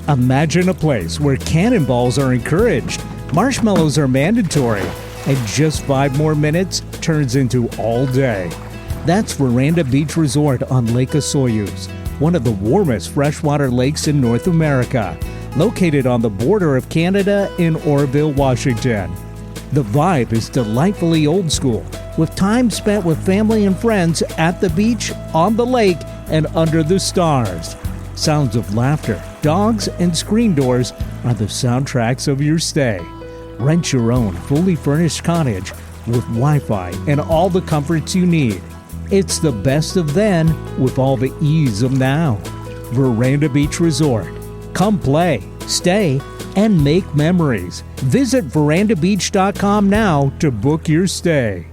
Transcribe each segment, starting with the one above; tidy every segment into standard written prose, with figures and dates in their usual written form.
Imagine a place where cannonballs are encouraged, marshmallows are mandatory, and just 5 more minutes turns into all day. That's Veranda Beach Resort on Lake Osoyoos, one of the warmest freshwater lakes in North America, located on the border of Canada in Oroville, Washington. The vibe is delightfully old school, with time spent with family and friends at the beach, on the lake, and under the stars. Sounds of laughter, dogs, and screen doors are the soundtracks of your stay. Rent your own fully furnished cottage with Wi-Fi and all the comforts you need. It's the best of then with all the ease of now. Veranda Beach Resort. Come play, stay, and make memories. Visit verandabeach.com now to book your stay.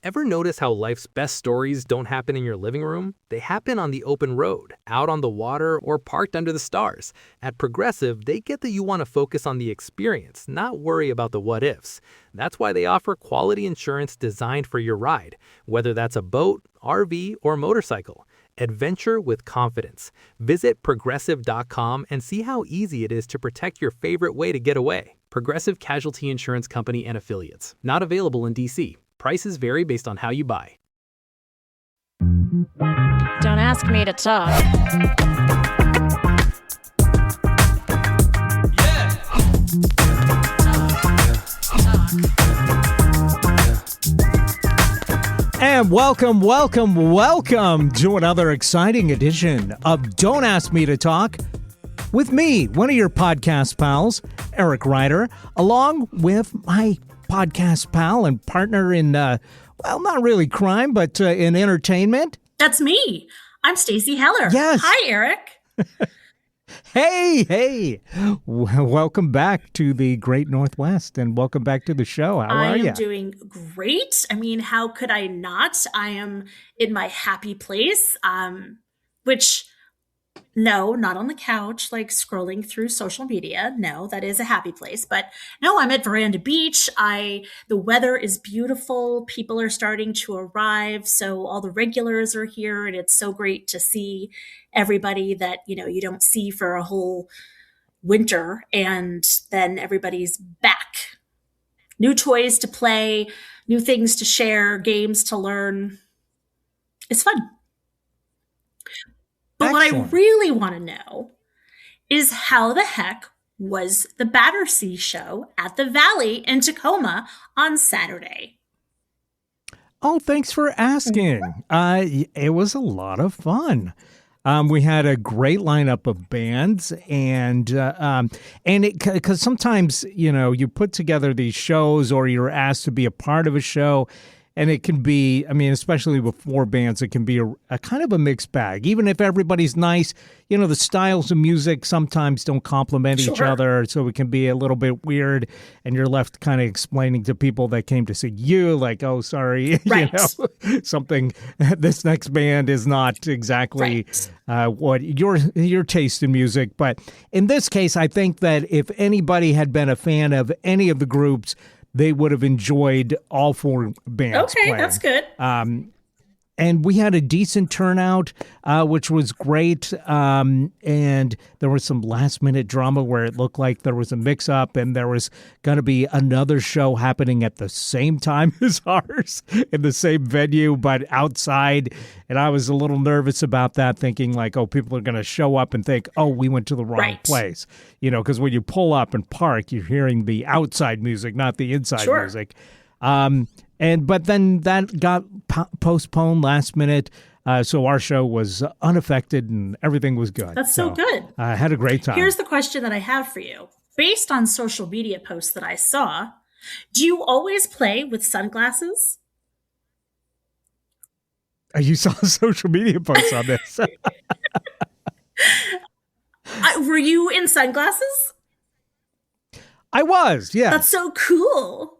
Ever notice how life's best stories don't happen in your living room? They happen on the open road, out on the water, or parked under the stars. At Progressive, they get that you want to focus on the experience, not worry about the what-ifs. That's why they offer quality insurance designed for your ride, whether that's a boat, RV, or motorcycle. Adventure with confidence. Visit Progressive.com and see how easy it is to protect your favorite way to get away. Progressive Casualty Insurance Company and Affiliates. Not available in D.C. Prices vary based on how you buy. Don't ask me to talk. And welcome to another exciting edition of Don't Ask Me to Talk with me, one of your podcast pals, Eric Ryder, along with my podcast pal and partner in, well, not really crime, but in entertainment. That's me. I'm Stacey Heller. Yes. Hi, Eric. Hey. Welcome back to the Great Northwest and welcome back to the show. How are you? I am doing great. I mean, how could I not? I am in my happy place, which... No, not on the couch, like scrolling through social media. No, that is a happy place. But no, I'm at Veranda Beach. The weather is beautiful. People are starting to arrive. So all the regulars are here. And it's so great to see everybody that, you don't see for a whole winter. And then everybody's back. New toys to play, new things to share, games to learn. It's fun. But Excellent. What I really want to know is how the heck was the Battersea show at the Valley in Tacoma on Saturday? Oh, thanks for asking. It was a lot of fun. We had a great lineup of bands, and because sometimes you put together these shows or you're asked to be a part of a show. And it can be, especially with 4 bands, it can be a kind of a mixed bag. Even if everybody's nice, the styles of music sometimes don't complement each other. So it can be a little bit weird. And you're left kind of explaining to people that came to see you, like, oh, sorry, right. Something, this next band is not exactly what your taste in music. But in this case, I think that if anybody had been a fan of any of the groups, they would have enjoyed all 4 bands Okay, playing. that's good. And we had a decent turnout, which was great. And there was some last-minute drama where it looked like there was a mix-up and there was going to be another show happening at the same time as ours in the same venue, but outside. And I was a little nervous about that, thinking like, oh, people are going to show up and think, oh, we went to the wrong place. Because when you pull up and park, you're hearing the outside music, not the inside music. But then that got postponed last minute, so our show was unaffected and everything was good. That's so good. I had a great time. Here's the question that I have for you. Based on social media posts that I saw, do you always play with sunglasses? You saw social media posts on this. Were you in sunglasses? I was, yeah. That's so cool.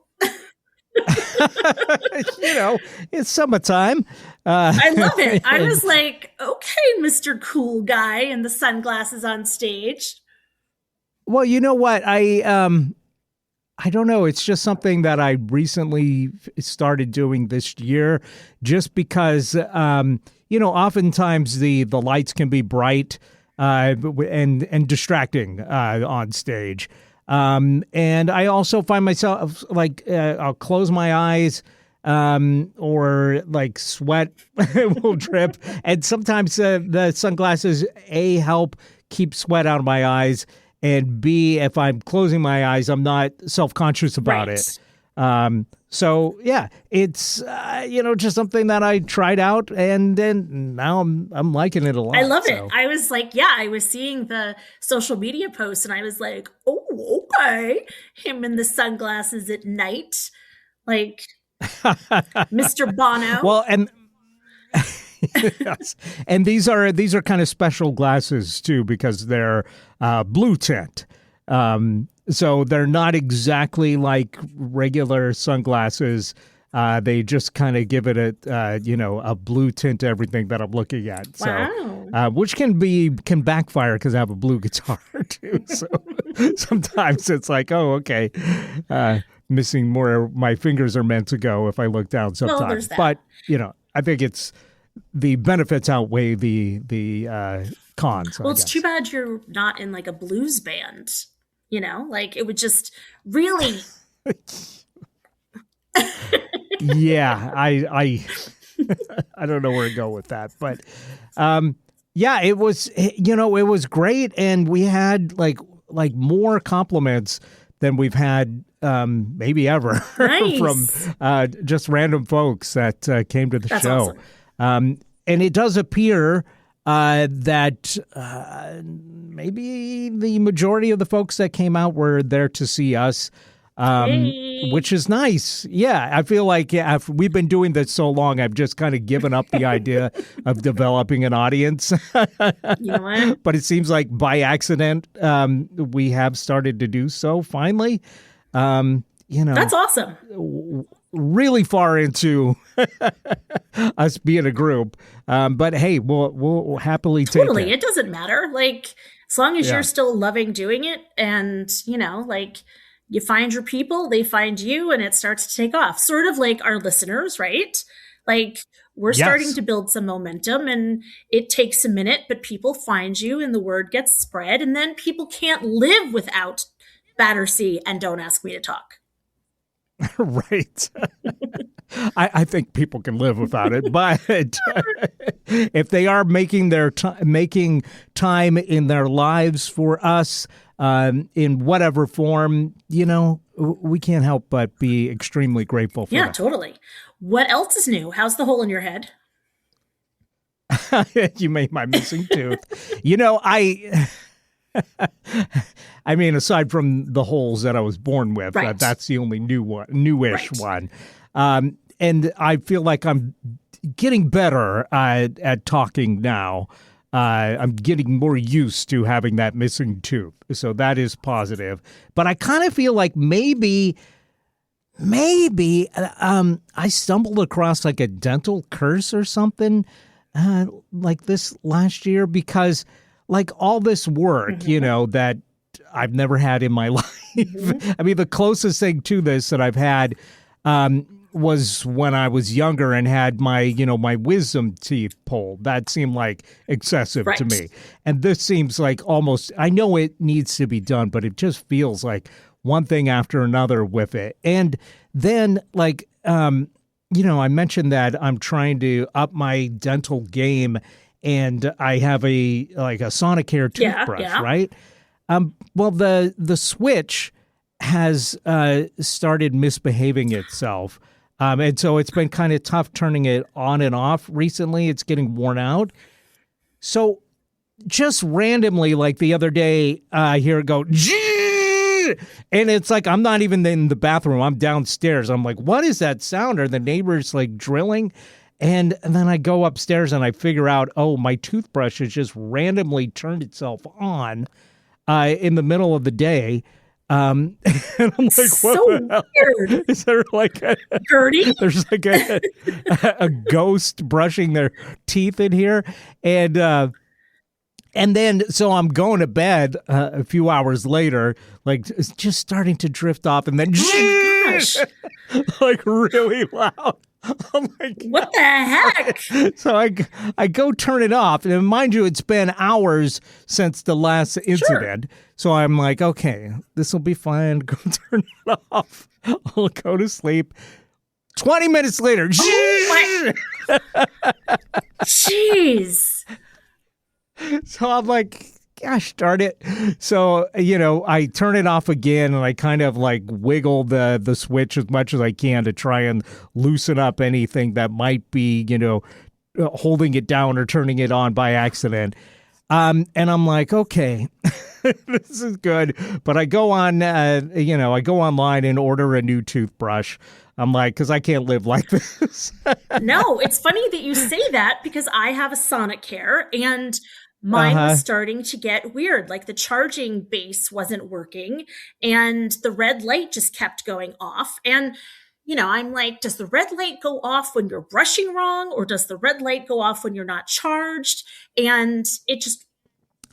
It's summertime. I love it. I was like, okay, Mr. Cool Guy in the sunglasses on stage. Well, you know what? I don't know. It's just something that I recently started doing this year just because, oftentimes the lights can be bright and distracting on stage. And I also find myself like I'll close my eyes or like sweat will drip. And sometimes the sunglasses, A, help keep sweat out of my eyes. And B, if I'm closing my eyes, I'm not self-conscious about it. So yeah, it's just something that I tried out, and then now I'm liking it a lot. I love it. I was like, I was seeing the social media posts, and I was like, oh, okay, him in the sunglasses at night, like Mr. Bono. Well, and yes, and these are kind of special glasses too because they're blue tint. So they're not exactly like regular sunglasses. They just kind of give it a blue tint to everything that I'm looking at. Wow. So, which can backfire because I have a blue guitar too. So sometimes it's like, oh, okay, missing more. My fingers are meant to go if I look down sometimes. Well, there's that. But I think it's the benefits outweigh the cons. Well, it's too bad you're not in like a blues band. Like it would just really. Yeah, I don't know where to go with that, but it was it was great, and we had like more compliments than we've had maybe ever Nice. from just random folks that came to the That's show. Awesome. And it does appear that maybe the majority of the folks that came out were there to see us, which is nice. Yeah, I feel like we've been doing this so long, I've just kind of given up the idea of developing an audience. You know what? But it seems like by accident, we have started to do so finally. That's awesome. Really far into us being a group. But hey, we'll happily take it. It doesn't matter. Like, as long as you're still loving doing it and, like you find your people, they find you, and it starts to take off. Sort of like our listeners, right? Like we're starting to build some momentum, and it takes a minute, but people find you and the word gets spread, and then people can't live without Battersea and Don't Ask Me to Talk. Right. I think people can live without it, but if they are making making time in their lives for us in whatever form, we can't help but be extremely grateful for that. Totally. What else is new? How's the hole in your head? You made my missing tooth. I mean, aside from the holes that I was born with, right. That's the only newish one. And I feel like I'm getting better at talking now. I'm getting more used to having that missing tooth. So that is positive. But I kind of feel like maybe I stumbled across like a dental curse or something like this last year because like all this work, that I've never had in my life. I mean, the closest thing to this that I've had was when I was younger and had my wisdom teeth pulled. That seemed like excessive to me. And this seems like almost, I know it needs to be done, but it just feels like one thing after another with it. And then like, I mentioned that I'm trying to up my dental game, and I have a Sonicare toothbrush, right? Well, the switch has started misbehaving itself. And so it's been kind of tough turning it on and off recently. It's getting worn out. So just randomly, like the other day, I hear it go, and it's like I'm not even in the bathroom. I'm downstairs. I'm like, what is that sound? Are the neighbors like drilling? And then I go upstairs and I figure out, oh, my toothbrush has just randomly turned itself on in the middle of the day. And I'm like, so what the weird. hell? Is there like Gertie? There's like a ghost brushing their teeth in here. And then so I'm going to bed a few hours later, like it's just starting to drift off, and then Oh my gosh. like really loud. I'm like, what the heck? so I go turn it off. And mind you, it's been hours since the last incident. So I'm like, okay, this will be fine. Go turn it off. I'll go to sleep. 20 minutes later. Oh my. Jeez. So I'm like, gosh darn it. So, I turn it off again and I kind of like wiggle the switch as much as I can to try and loosen up anything that might be, holding it down or turning it on by accident. And I'm like, okay, this is good. But I go on, I go online and order a new toothbrush. I'm like, because I can't live like this. No, it's funny that you say that because I have a Sonicare and mine was starting to get weird. Like the charging base wasn't working and the red light just kept going off. And, I'm like, does the red light go off when you're brushing wrong? Or does the red light go off when you're not charged? And it just...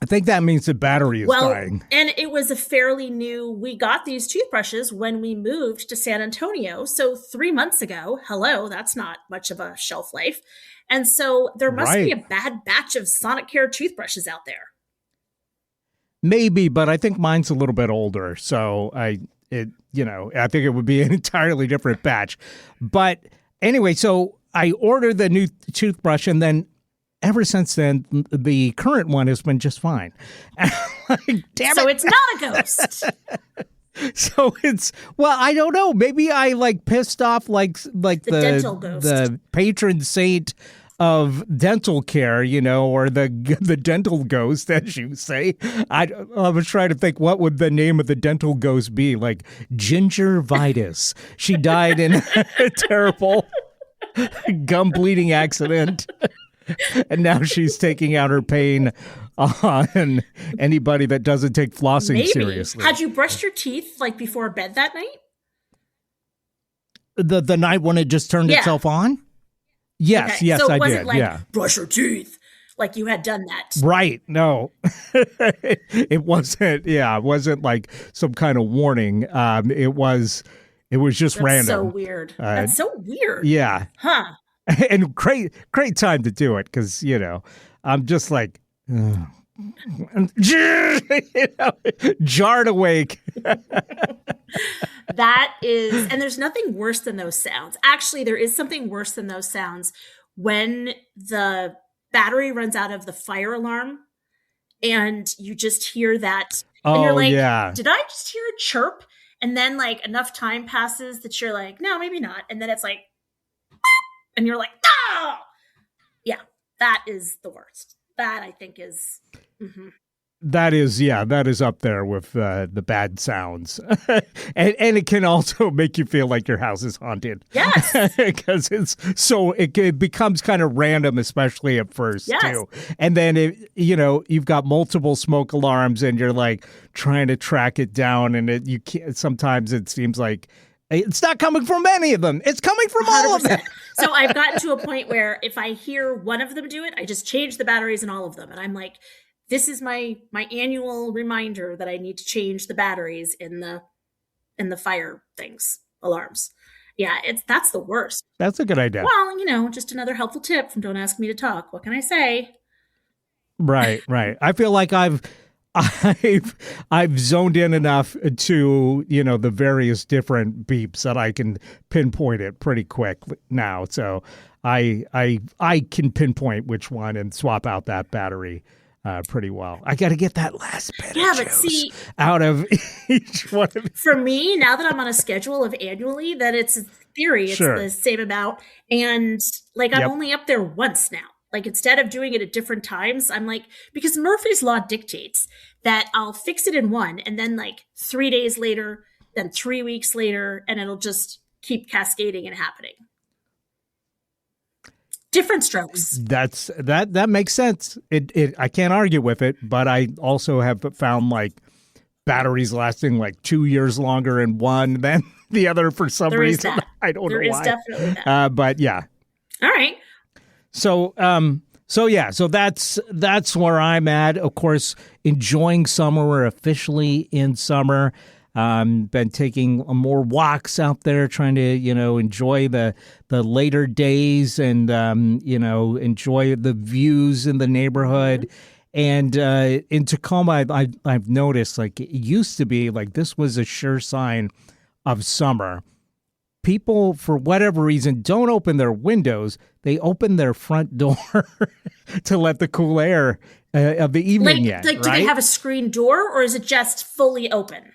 I think that means the battery is dying. And it was a fairly new... We got these toothbrushes when we moved to San Antonio. So 3 months ago, hello, that's not much of a shelf life. And so there must be a bad batch of Sonicare toothbrushes out there. Maybe, but I think mine's a little bit older. So I think it would be an entirely different batch. But anyway, so I ordered the new toothbrush and then ever since then, the current one has been just fine. Like, damn so it. It's not a ghost. So I don't know. Maybe I pissed off like the dental ghost, the patron saint of dental care, or the dental ghost, as you say. I was trying to think, what would the name of the dental ghost be? Like Ginger Vitis. She died in a terrible gum bleeding accident. And now she's taking out her pain on anybody that doesn't take flossing seriously. Had you brushed your teeth before bed that night? The night when it just turned itself on? Yes, okay. yes, so I wasn't did. Brush your teeth. Like you had done that. Right. No, it wasn't. Yeah, it wasn't like some kind of warning. It was just random. So weird. That's so weird. Yeah. Huh. And great time to do it because, I'm just like, jarred awake. That is, and there's nothing worse than those sounds. Actually, there is something worse than those sounds when the battery runs out of the fire alarm and you just hear that. And you're like, did I just hear a chirp? And then enough time passes that you're like, no, maybe not. And then it's like, and you're like, no! Yeah, that is the worst. That I think is... Mm-hmm. That is up there with the bad sounds. and it can also make you feel like your house is haunted. Yes. Because it becomes kind of random, especially at first, too. And then, you've got multiple smoke alarms and you're trying to track it down. And you can't, sometimes it seems like it's not coming from any of them. It's coming from 100%. All of them. So I've gotten to a point where if I hear one of them do it, I just change the batteries in all of them. And I'm like, this is my annual reminder that I need to change the batteries in the fire things, alarms. Yeah, that's the worst. That's a good idea. Well, just another helpful tip from Don't Ask Me to Talk. What can I say? Right. I feel like I've zoned in enough to, the various different beeps that I can pinpoint it pretty quick now. So I can pinpoint which one and swap out that battery pretty well. I got to get that last bit of juice out of each one of it. For me, now that I'm on a schedule of annually, that it's a theory, it's the same amount. And I'm only up there once now. Instead of doing it at different times, I'm because Murphy's Law dictates that I'll fix it in one and then 3 days later, then 3 weeks later, and it'll just keep cascading and happening. Different strokes. That makes sense. It I can't argue with it, but I also have found batteries lasting 2 years longer in one than the other for some reason. I don't know why. There is definitely that. But yeah. All right. So that's where I'm at. Of course, enjoying summer. We're officially in summer. Been taking more walks out there, trying to, enjoy the later days and, enjoy the views in the neighborhood. And in Tacoma, I've noticed, like, it used to be like this was a sure sign of summer. People, for whatever reason, don't open their windows. They open their front door to let the cool air of the evening in. Like, do they have a screen door, or is it just fully open?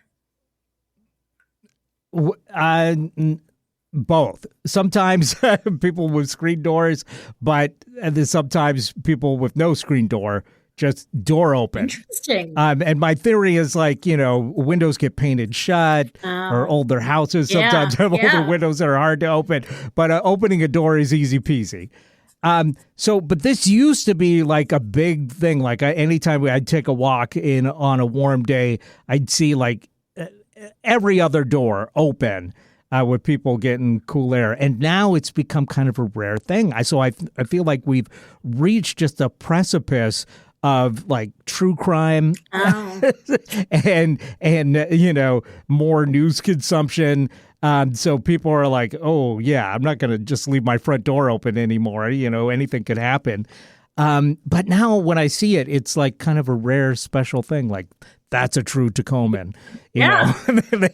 Both. Sometimes people with screen doors, but then sometimes people with no screen door. Just door open. Interesting. And my theory is, like, windows get painted shut, or older houses sometimes have older windows that are hard to open. But opening a door is easy peasy. But this used to be like a big thing. Like anytime I'd take a walk on a warm day, I'd see like every other door open. With people getting cool air. And now it's become kind of a rare thing. So I feel like we've reached just a precipice of like true crime and more news consumption. So people are like, oh yeah, I'm not going to just leave my front door open anymore. Anything could happen. But now when I see it, it's like kind of a rare special thing. Like, that's a true Tacoman. You know,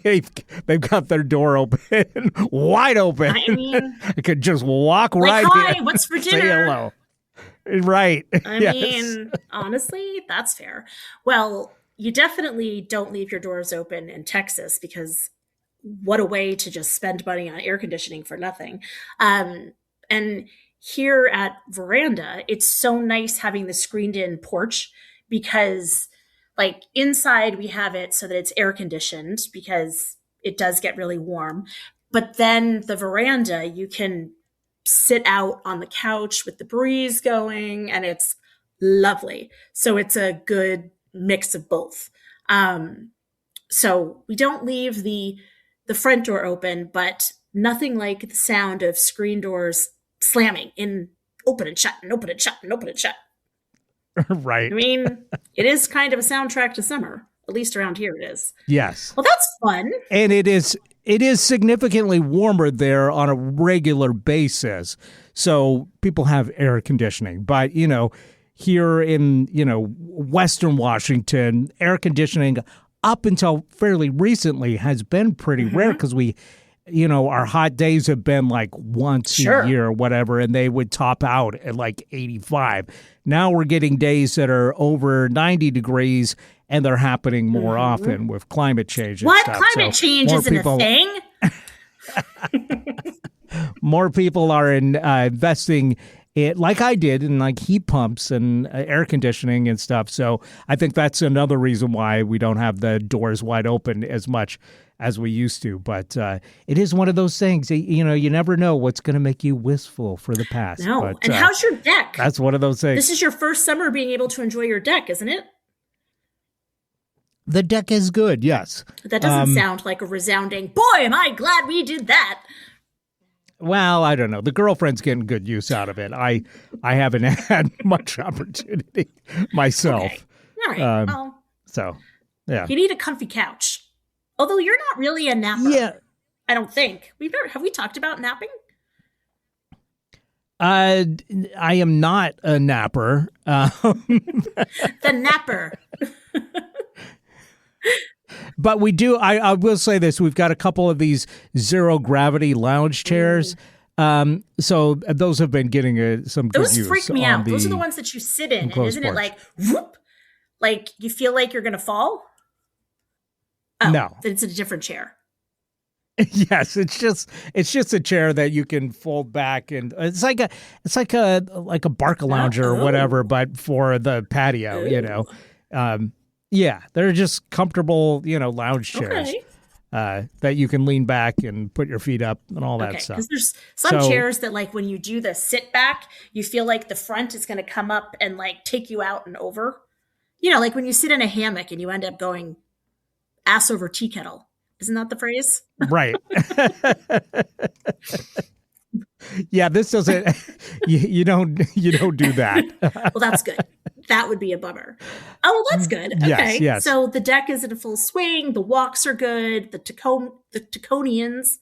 they've got their door open, wide open. I mean, I could just walk right in. Hi, what's for dinner? Say hello. Right. I mean, honestly, that's fair. Well, you definitely don't leave your doors open in Texas, because what a way to just spend money on air conditioning for nothing. And here at Veranda, it's so nice having the screened in porch, because like inside we have it so that it's air conditioned, because it does get really warm. But then the veranda, you can sit out on the couch with the breeze going, and it's lovely. So it's a good mix of both. So we don't leave the front door open, but nothing like the sound of screen doors slamming in, open and shut and open and shut and open and shut. Right. I mean, it is kind of a soundtrack to summer. At least around here it is. Yes. Well, that's fun. And it is significantly warmer there on a regular basis. So people have air conditioning. But, here in, Western Washington, air conditioning up until fairly recently has been pretty rare, because we, our hot days have been like once a year or whatever, and they would top out at like 85. Now we're getting days that are over 90 degrees, and they're happening more often with climate change and stuff. Climate change isn't a thing? More people are investing it, like I did, in like heat pumps and air conditioning and stuff. So I think that's another reason why we don't have the doors wide open as much as we used to. But it is one of those things, you never know what's going to make you wistful for the past. No. But, and how's your deck? That's one of those things. This is your first summer being able to enjoy your deck, isn't it? The deck is good, yes. That doesn't sound like a resounding, boy, am I glad we did that. Well, I don't know. The girlfriend's getting good use out of it. I haven't had much opportunity myself. Okay. All right. Well, so, yeah. You need a comfy couch. Although you're not really a napper. Yeah. I don't think. Have we talked about napping? I am not a napper. The napper. But we do, I will say this, we've got a couple of these zero gravity lounge chairs. So those have been getting some good use. Those freak me out. Those are the ones that you sit in. And isn't it like, whoop, like you feel like you're going to fall? Oh, no. Then it's a different chair. Yes, it's just a chair that you can fold back, and it's like a Barca lounger or whatever, but for the patio, Yeah, they're just comfortable, lounge chairs that you can lean back and put your feet up and all that stuff. Because there's some chairs that, like, when you do the sit back, you feel like the front is going to come up and like take you out and over. Like when you sit in a hammock and you end up going ass over tea kettle. Isn't that the phrase? Right. Yeah, this doesn't. You don't do that. Well, that's good. that would be a bummer. Oh, well, that's good. Yes, Okay. yes. So the deck is in full swing. The walks are good. The Taconians,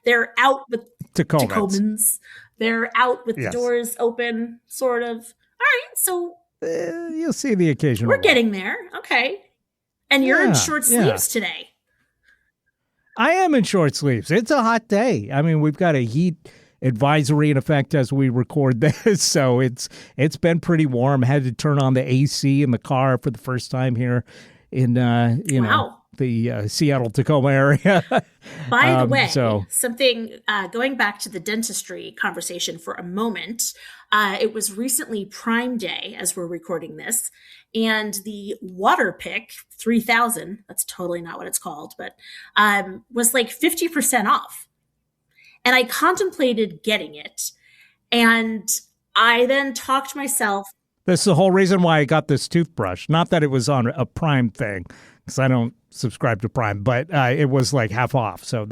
they're out with Tacomans. They're out with the doors open, sort of. All right. So you'll see the occasional. We're getting there. Okay. And you're in short sleeves today. I am in short sleeves. It's a hot day. I mean, we've got a heat advisory in effect as we record this, so it's been pretty warm. Had to turn on the AC in the car for the first time here in the Seattle Tacoma area. By the way, something going back to the dentistry conversation for a moment. It was recently Prime Day as we're recording this, and the Water Pick 3000, that's totally not what it's called, but was like 50% off. And I contemplated getting it. And I then talked myself. That's the whole reason why I got this toothbrush. Not that it was on a Prime thing, because I don't subscribe to Prime, but it was like half off. So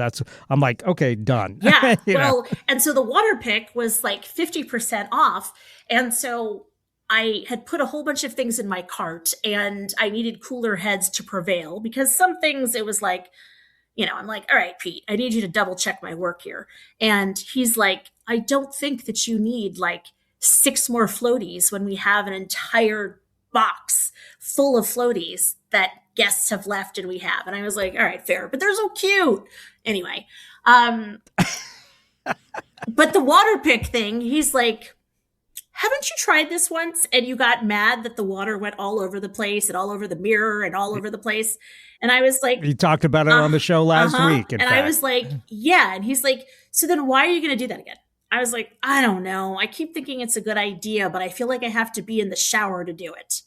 I'm like, okay, done. Yeah. Well, and so the Water Pick was like 50% off. And so I had put a whole bunch of things in my cart, and I needed cooler heads to prevail, because some things it was like, I'm like, all right, Pete, I need you to double check my work here. And he's like, I don't think that you need like 6 more floaties when we have an entire box full of floaties that guests have left and we have. And I was like, all right, fair, but they're so cute. Anyway. But the Water Pick thing, he's like, haven't you tried this once? And you got mad that the water went all over the place and all over the mirror and all over the place. And I was like, you talked about it on the show last week. And I was like, yeah. And he's like, so then why are you going to do that again? I was like, I don't know. I keep thinking it's a good idea, but I feel like I have to be in the shower to do it.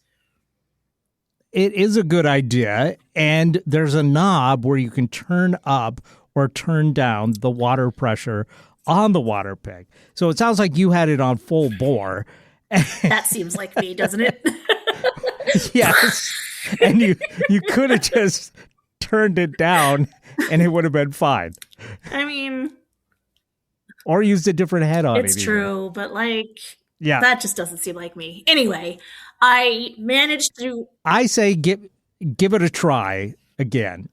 It is a good idea. And there's a knob where you can turn up or turn down the water pressure on the Water Pick. So it sounds like you had it on full bore. That seems like me, doesn't it? Yes. And you could have just turned it down and it would have been fine. I mean, or used a different head on it. It's true, but that just doesn't seem like me. Anyway, I managed to. I say give it a try again.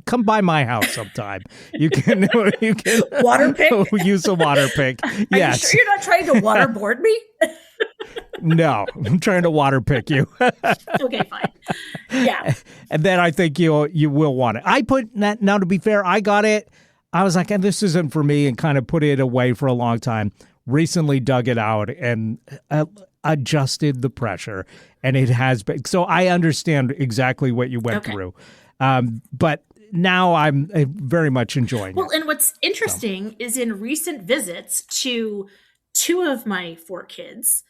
Come by my house sometime. You can Water Pick. Use a Water Pick. Yes. Are you sure you're not trying to waterboard me? No, I'm trying to Water Pick you. Okay, fine. Yeah. And then I think you will want it. I put that, now to be fair, I got it. I was like, this isn't for me, and kind of put it away for a long time. Recently dug it out and adjusted the pressure, and it has been. So I understand exactly what you went through. But now I'm very much enjoying it. Well, and what's interesting is in recent visits to 2 of my 4 kids,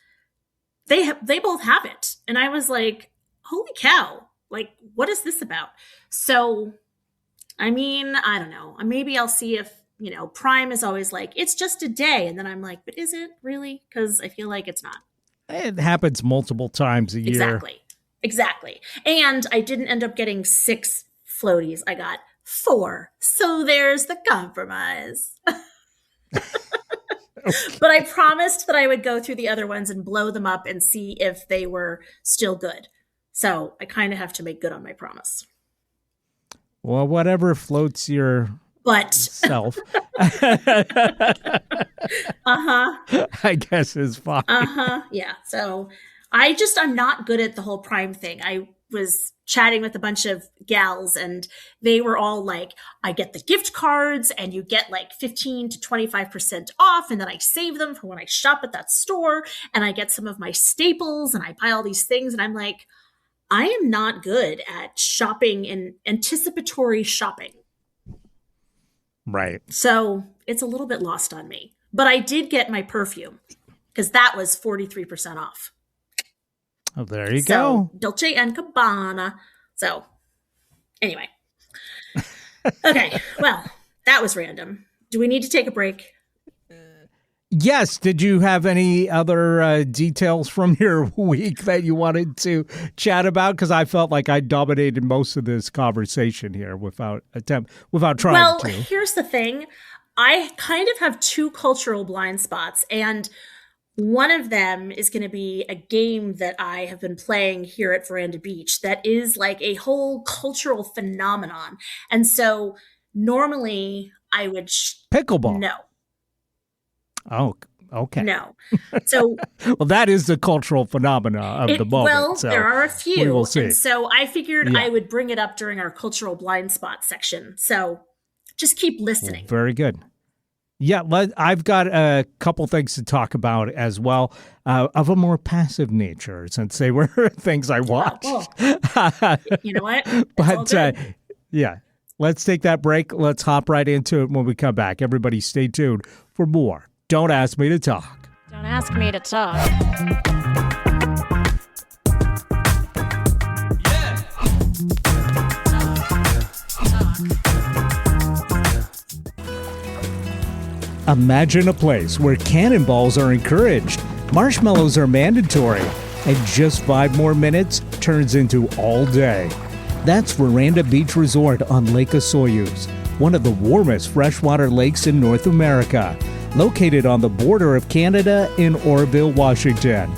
they both have it. And I was like, holy cow, like, what is this about? So, I mean, I don't know. Maybe I'll see if, Prime is always like, it's just a day. And then I'm like, but is it really? Because I feel like it's not. It happens multiple times a year. Exactly. And I didn't end up getting 6 floaties. I got 4. So there's the compromise. But I promised that I would go through the other ones and blow them up and see if they were still good. So I kind of have to make good on my promise. Well, whatever floats your self. I guess is fine. Yeah. So I'm not good at the whole Prime thing. I was chatting with a bunch of gals and they were all like, I get the gift cards and you get like 15 to 25% off. And then I save them for when I shop at that store, and I get some of my staples and I buy all these things. And I'm like, I am not good at shopping and anticipatory shopping. Right. So it's a little bit lost on me, but I did get my perfume because that was 43% off. Oh, there you go. Dolce & Gabbana. So anyway. Okay. Well, that was random. Do we need to take a break? Yes. Did you have any other details from your week that you wanted to chat about? Because I felt like I dominated most of this conversation here without trying to. Well, here's the thing. I kind of have 2 cultural blind spots, and One of them is going to be a game that I have been playing here at Veranda Beach that is like a whole cultural phenomenon. And so normally I would Pickleball. no, Oh, okay. no. So Well, that is the cultural phenomena of the moment. well, So there are a we will few. see. And so I figured Yeah. I would bring it up during our cultural blind spot section. So just keep listening. Very good. Yeah, I've got a couple things to talk about as well, of a more passive nature, since they were things I watched. Well, you know what? It's all But good. yeah, let's take that break. Let's hop right into it when we come back. Everybody stay tuned for more. Don't Ask Me to Talk. Don't ask me to talk. Imagine a place where cannonballs are encouraged, marshmallows are mandatory, and just 5 more minutes turns into all day. That's Veranda Beach Resort on Lake Osoyoos, one of the warmest freshwater lakes in North America, located on the border of Canada in Oroville, Washington.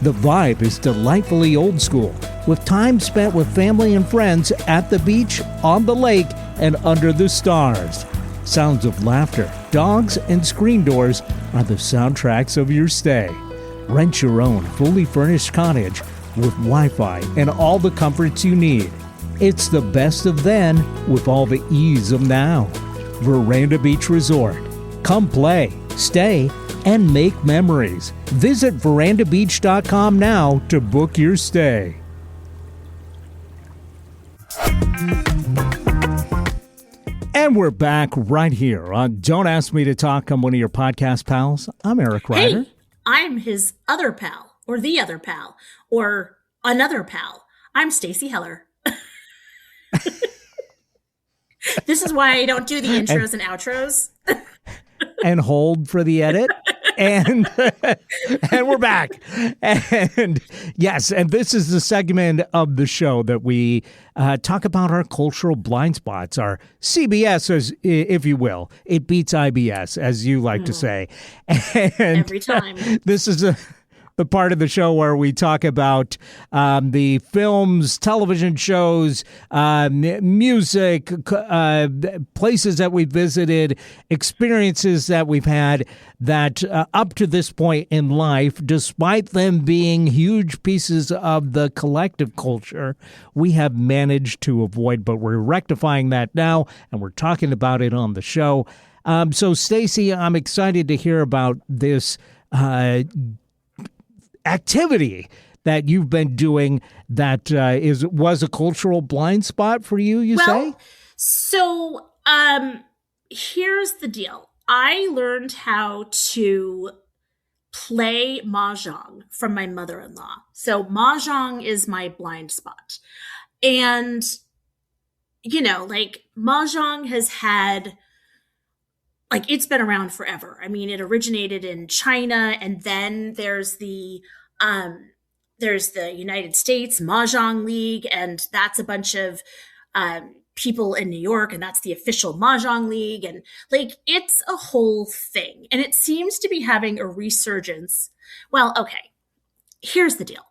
The vibe is delightfully old school, with time spent with family and friends at the beach, on the lake, and under the stars. Sounds of laughter, dogs, and screen doors are the soundtracks of your stay. Rent your own fully furnished cottage with Wi-Fi and all the comforts you need. It's the best of then with all the ease of now. Veranda Beach Resort. Come play, stay, and make memories. Visit verandabeach.com now to book your stay. And we're back right here on Don't Ask Me to Talk. I'm one of your podcast pals. I'm Eric Ryder. Hey, I'm his other pal, or the other pal, or another pal. I'm Stacy Heller. This is why I don't do the intros and outros. And hold for the edit. And and we're back. And yes, and this is the segment of the show that we talk about our cultural blind spots, our CBS, as if you will. It beats IBS, as you like to say. And Every time. This is the part of the show where we talk about the films, television shows, music, places that we visited, experiences that we've had that up to this point in life, despite them being huge pieces of the collective culture, we have managed to avoid. But we're rectifying that now, and we're talking about it on the show. So, Stacy, I'm excited to hear about this activity that you've been doing that was a cultural blind spot for you, you say? So here's the deal. I learned how to play Mahjong from my mother-in-law. So Mahjong is my blind spot. And, you know, like Mahjong has had, like, it's been around forever. I mean, it originated in China, and then there's the United States Mahjong League, and that's a bunch of people in New York, and that's the official Mahjong League, and like it's a whole thing, and it seems to be having a resurgence. Well, okay, here's the deal.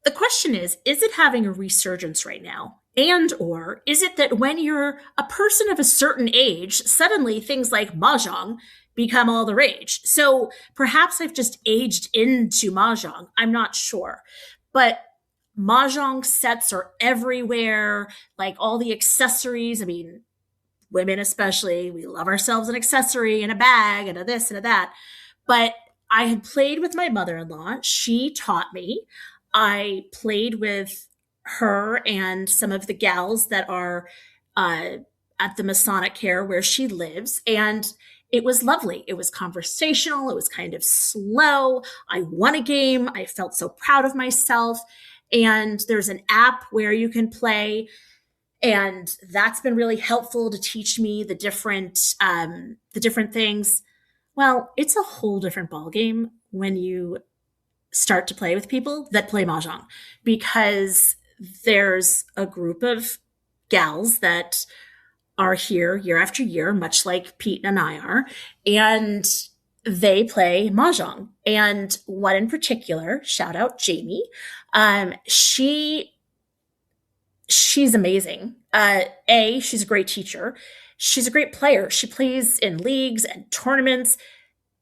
The question is it having a resurgence right now? And or is it that when you're a person of a certain age, suddenly things like Mahjong become all the rage? So perhaps I've just aged into Mahjong. I'm not sure. But Mahjong sets are everywhere, like all the accessories. I mean, women especially, we love ourselves an accessory and a bag and a this and a that. But I had played with my mother-in-law. She taught me. I played with her and some of the gals that are at the Masonic Care where she lives. And it was lovely. It was conversational. It was kind of slow. I won a game. I felt so proud of myself. And there's an app where you can play. And that's been really helpful to teach me the different things. Well, it's a whole different ballgame when you start to play with people that play Mahjong, because there's a group of gals that are here year after year, much like Pete and I are. And they play Mahjong. And one in particular, shout out Jamie, she's amazing. She's a great teacher. She's a great player. She plays in leagues and tournaments.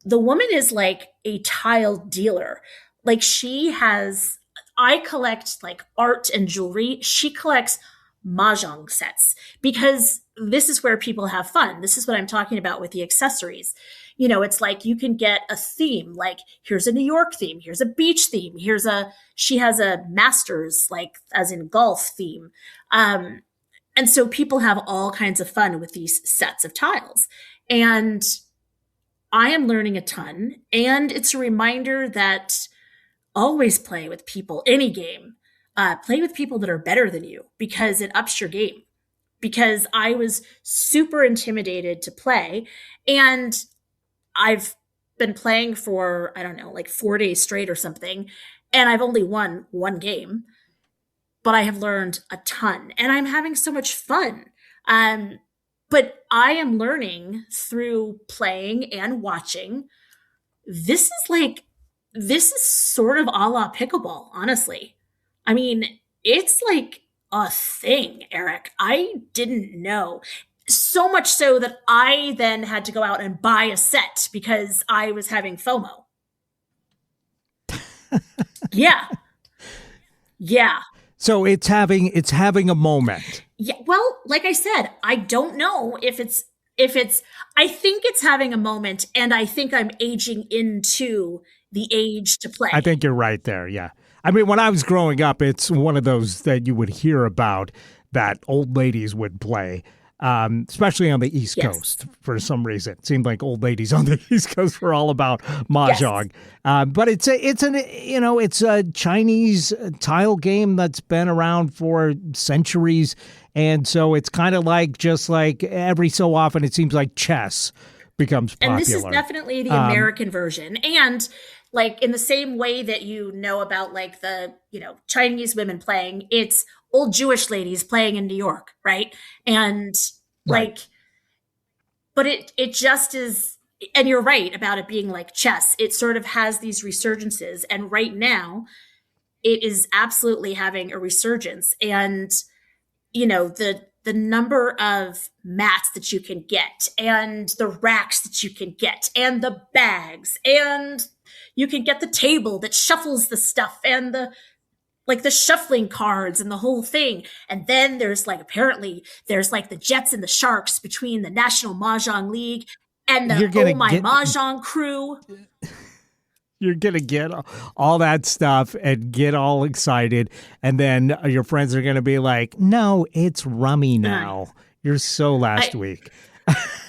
The woman is like a tile dealer. Like I collect like art and jewelry. She collects Mahjong sets because this is where people have fun. This is what I'm talking about with the accessories. It's like you can get a theme, like here's a New York theme, here's a beach theme, she has a Masters, like as in golf theme. And so people have all kinds of fun with these sets of tiles. And I am learning a ton. And it's a reminder that always play with people, any game. Play with people that are better than you because it ups your game. Because I was super intimidated to play. And I've been playing for, I don't know, like 4 days straight or something. And I've only won one game. But I have learned a ton and I'm having so much fun. But I am learning through playing and watching. This is sort of a la pickleball, honestly. I mean, it's like a thing, Eric. I didn't know. So much so that I then had to go out and buy a set because I was having FOMO. Yeah. Yeah. So it's having a moment. Yeah, well, like I said, I don't know if it's I think it's having a moment and I think I'm aging into the age to play. I think you're right there, yeah. I mean, when I was growing up, it's one of those that you would hear about that old ladies would play. Especially on the East Coast, for some reason. It seemed like old ladies on the East Coast were all about Mahjong. Yes. But it's a Chinese tile game that's been around for centuries. And so it's kind of like, just like every so often, it seems like chess becomes popular. And this is definitely the American version. And like in the same way that about like the, Chinese women playing, it's old Jewish ladies playing in New York, right? And like, right. But it just is, and you're right about it being like chess. It sort of has these resurgences. And right now, it is absolutely having a resurgence. And, the number of mats that you can get and the racks that you can get and the bags and you can get the table that shuffles the stuff and the shuffling cards and the whole thing. And then there's apparently there's the Jets and the Sharks between the National Mahjong League and the Mahjong crew. You're going to get all that stuff and get all excited. And then your friends are going to be like, no, it's rummy now. You're so last week.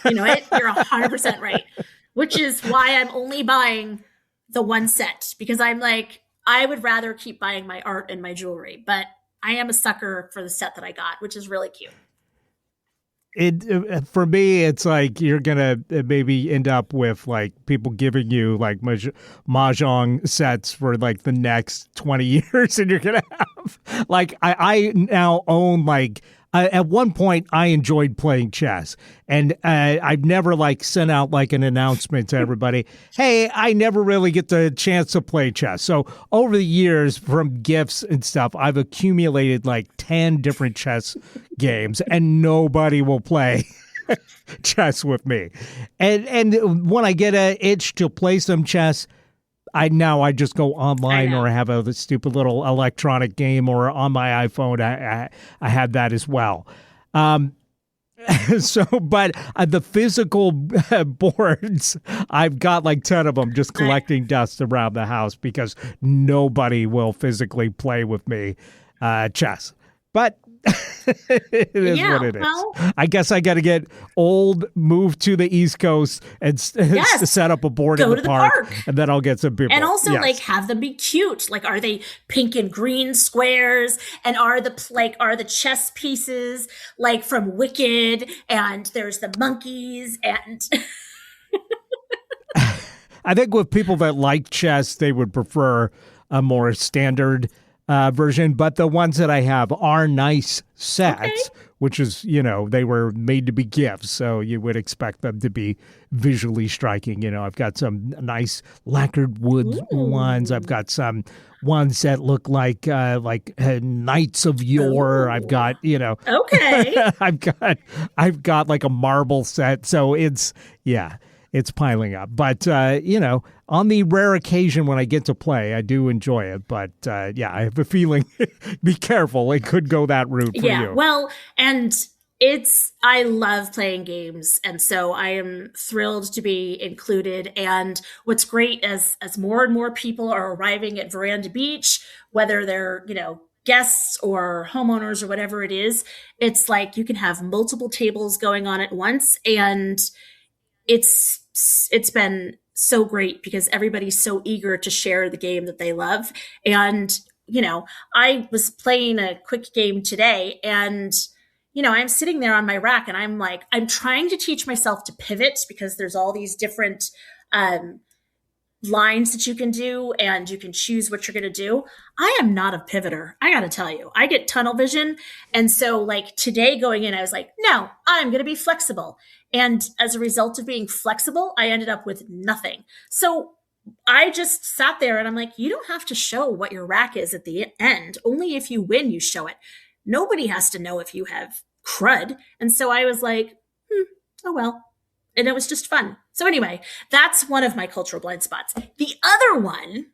You know what? You're 100% right. Which is why I'm only buying the one set. Because I'm like, I would rather keep buying my art and my jewelry. But I am a sucker for the set that I got, which is really cute. For me, it's like you're gonna maybe end up with people giving you mahjong sets for the next 20 years, and you're gonna have I now own at one point I enjoyed playing chess, and I've never sent out an announcement to everybody, hey, I never really get the chance to play chess. So over the years, from gifts and stuff, I've accumulated 10 different chess games, and nobody will play chess with me. And when I get an itch to play some chess, I just go online, or I have a stupid little electronic game, or on my iPhone, I have that as well. But the physical boards, I've got 10 of them just collecting dust around the house because nobody will physically play with me chess. But it is what it is. Well, I guess I got to get old, move to the East Coast, and set up a board in the park, and then I'll get some people. And also, have them be cute. Are they pink and green squares? And are the chess pieces from Wicked? And there's the monkeys and. I think with people that like chess, they would prefer a more standard version, but the ones that I have are nice sets which is, they were made to be gifts. So you would expect them to be visually striking. I've got some nice lacquered wood ones. I've got some ones that look like knights of yore. I've got, Okay. I've got like a marble set. So it's piling up. But, on the rare occasion when I get to play, I do enjoy it. But, I have a feeling, be careful. It could go that route for you. Yeah, well, and I love playing games. And so I am thrilled to be included. And what's great as more and more people are arriving at Veranda Beach, whether they're, guests or homeowners or whatever it is, it's like you can have multiple tables going on at once. And it's been so great because everybody's so eager to share the game that they love. And, I was playing a quick game today and, I'm sitting there on my rack and I'm trying to teach myself to pivot because there's all these different lines that you can do and you can choose what you're going to do. I am not a pivoter. I got to tell you, I get tunnel vision. And so like today going in, I was like, no, I'm going to be flexible. And as a result of being flexible, I ended up with nothing. So I just sat there and I'm like, you don't have to show what your rack is at the end. Only if you win, you show it. Nobody has to know if you have crud. And so I was like, oh well. And it was just fun. So anyway, that's one of my cultural blind spots. The other one.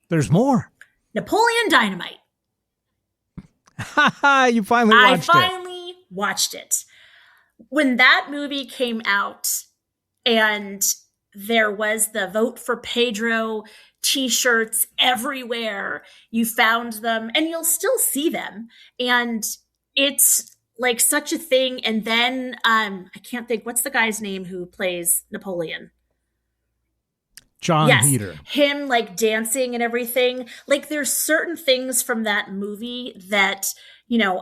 There's more. Napoleon Dynamite. You finally watched it. I finally watched it. When that movie came out and there was the Vote for Pedro t-shirts everywhere, you found them and you'll still see them. And it's like such a thing. And then I can't think, what's the guy's name who plays Napoleon? John Heder. Him like dancing and everything. Like there's certain things from that movie that,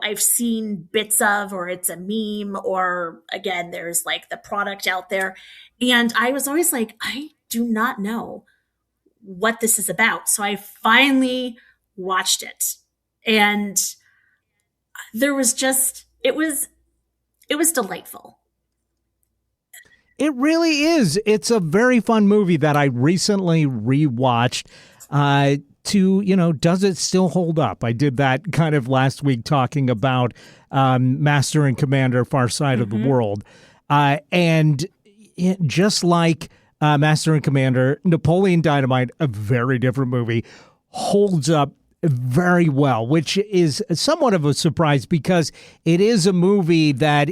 I've seen bits of, or it's a meme, or again, there's like the product out there. And I was always like, I do not know what this is about. So I finally watched it. And there was just, it was delightful. It really is. It's a very fun movie that I recently rewatched. Does it still hold up? I did that kind of last week talking about Master and Commander: Far Side of the World. And just like Master and Commander, Napoleon Dynamite, a very different movie, holds up very well, which is somewhat of a surprise because it is a movie that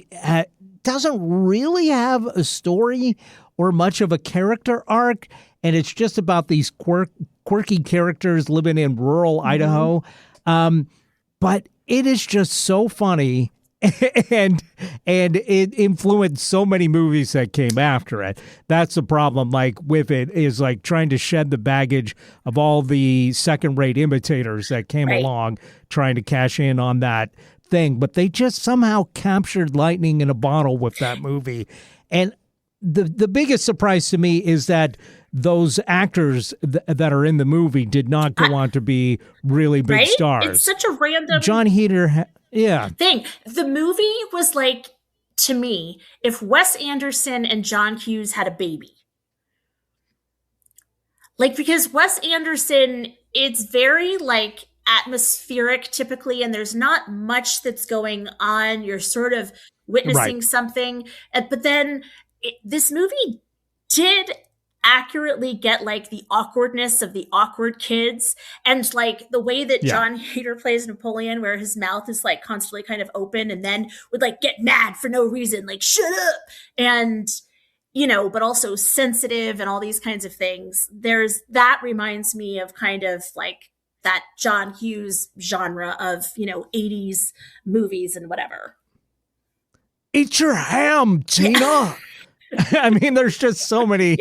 doesn't really have a story or much of a character arc, and it's just about these quirky characters living in rural Idaho. But it is just so funny, and it influenced so many movies that came after it. That's the problem, like with it, is like trying to shed the baggage of all the second-rate imitators that came along trying to cash in on that thing. But they just somehow captured lightning in a bottle with that movie. And the biggest surprise to me is that those actors that are in the movie did not go on to be really big stars. It's such a random John Heder, thing. The movie was like, to me, if Wes Anderson and John Hughes had a baby. Like, because Wes Anderson, it's very like atmospheric typically, and there's not much that's going on. You're sort of witnessing something. But then this movie did accurately get like the awkwardness of the awkward kids, and like the way that John Heder plays Napoleon, where his mouth is like constantly kind of open and then would like get mad for no reason, like shut up, and but also sensitive and all these kinds of things. That reminds me of kind of like that John Hughes genre of 80s movies and whatever. Eat your ham, Tina. I mean, there's just so many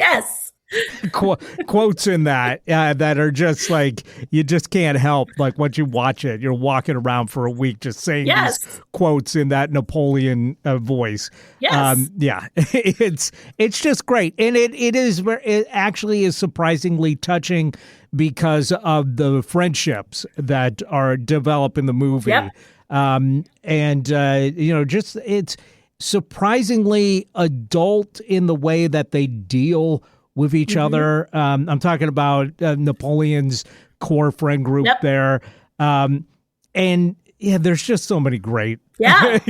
quotes in that that are just like, you just can't help. Like, once you watch it, you're walking around for a week just saying these quotes in that Napoleon voice. It's just great. And it actually is surprisingly touching because of the friendships that are developed in the movie. Just it's surprisingly adult in the way that they deal with each other. I'm talking about Napoleon's core friend group there. And yeah, there's just so many great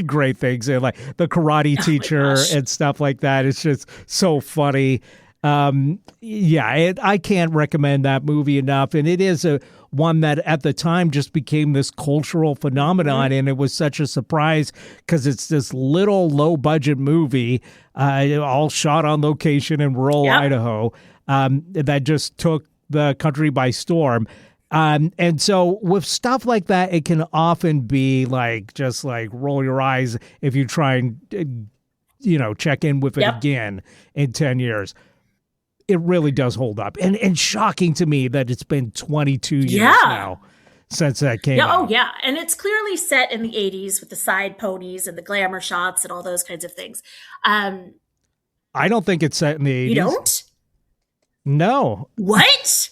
great things. And like the karate teacher and stuff like that. It's just so funny. I can't recommend that movie enough. And it is one that at the time just became this cultural phenomenon. And it was such a surprise because it's this little low budget movie, all shot on location in rural Idaho, that just took the country by storm. And so with stuff like that, it can often be like, just like roll your eyes if you try and, check in with it again in 10 years. It really does hold up. And shocking to me that it's been 22 years now since that came out. Oh, yeah. And it's clearly set in the 80s with the side ponies and the glamour shots and all those kinds of things. I don't think it's set in the 80s. You don't? No. What?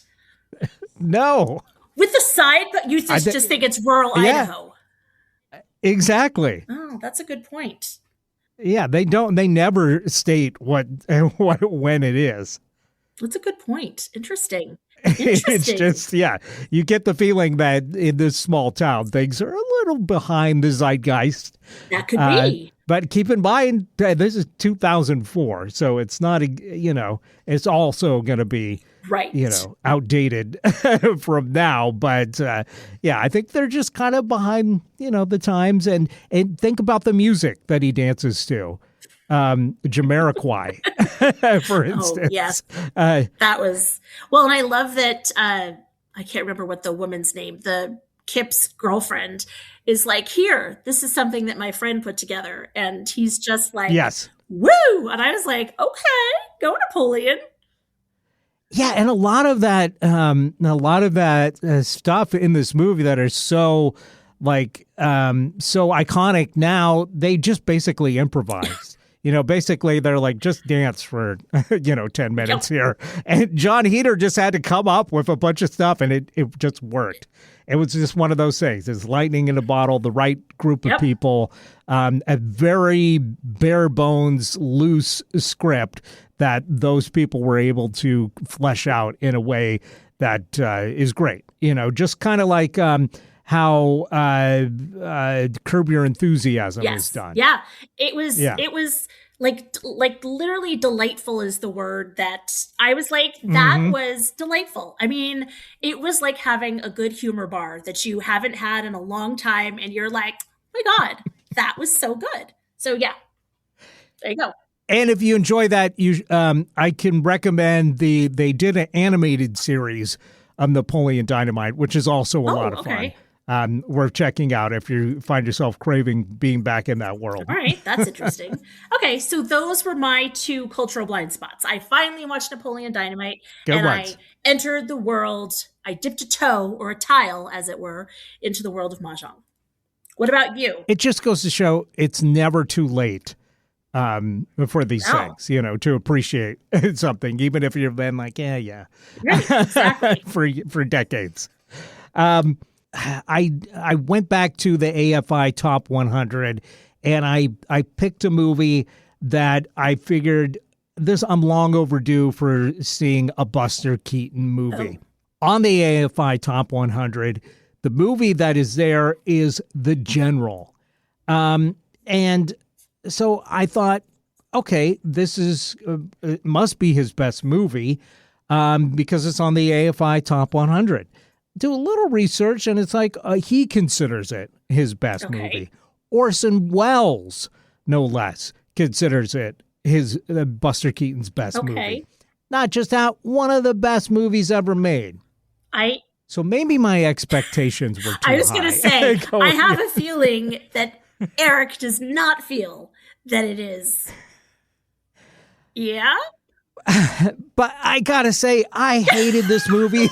No. With the side, but you just think it's rural Idaho. Exactly. Oh, that's a good point. Yeah, they never state what when it is. That's a good point. Interesting. It's just, you get the feeling that in this small town, things are a little behind the zeitgeist. That could be. But keep in mind, this is 2004, so it's not, it's also going to be, outdated from now. But, I think they're just kind of behind, the times. And think about the music that he dances to. Jamiroquai, for instance. Oh, yes. That was, and I love that, I can't remember what the woman's name, the Kip's girlfriend is like, here, this is something that my friend put together. And he's just like, woo. And I was like, okay, go Napoleon. Yeah. And a lot of that stuff in this movie that are so so iconic now, they just basically improvised. Basically they're like, just dance for, 10 minutes here. And John Heder just had to come up with a bunch of stuff and it just worked. It was just one of those things. It's lightning in a bottle, the right group of people, a very bare bones, loose script that those people were able to flesh out in a way that is great. Just kind of like how Curb Your Enthusiasm is done. Yeah, it was like literally delightful is the word that I was like, that was delightful. I mean, it was like having a good humor bar that you haven't had in a long time. And you're like, oh my God, that was so good. So yeah, there you go. And if you enjoy that, I can recommend they did an animated series of Napoleon Dynamite, which is also a lot of fun. Worth checking out if you find yourself craving being back in that world. All right, that's interesting. Okay, so those were my two cultural blind spots. I finally watched Napoleon Dynamite, I entered the world. I dipped a toe, or a tile, as it were, into the world of Mahjong. What about you? It just goes to show it's never too late for these things, to appreciate something, even if you've been like, right, exactly. for decades. I went back to the AFI Top 100 and I picked a movie that I figured I'm long overdue for seeing a Buster Keaton movie. On the AFI Top 100, the movie that is there is The General. And so I thought, okay, this it must be his best movie because it's on the AFI Top 100. Do a little research, and it's like he considers it his best movie. Orson Welles, no less, considers it his Buster Keaton's best movie. Not just that, one of the best movies ever made. So maybe my expectations were too high. I was going to say, I have a feeling that Eric does not feel that it is. Yeah? But I got to say, I hated this movie.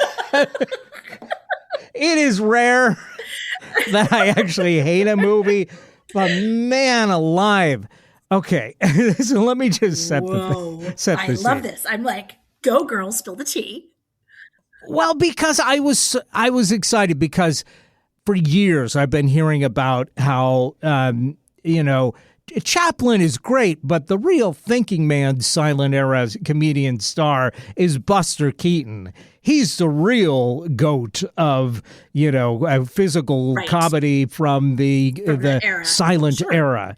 It is rare that I actually hate a movie, but man alive. Okay, so let me just set the scene. I love this. I'm like, go girl, spill the tea. Well, because I was excited because for years I've been hearing about how, Chaplin is great, but the real thinking man silent era comedian star is Buster Keaton. He's the real goat of, a physical comedy from the era. silent era.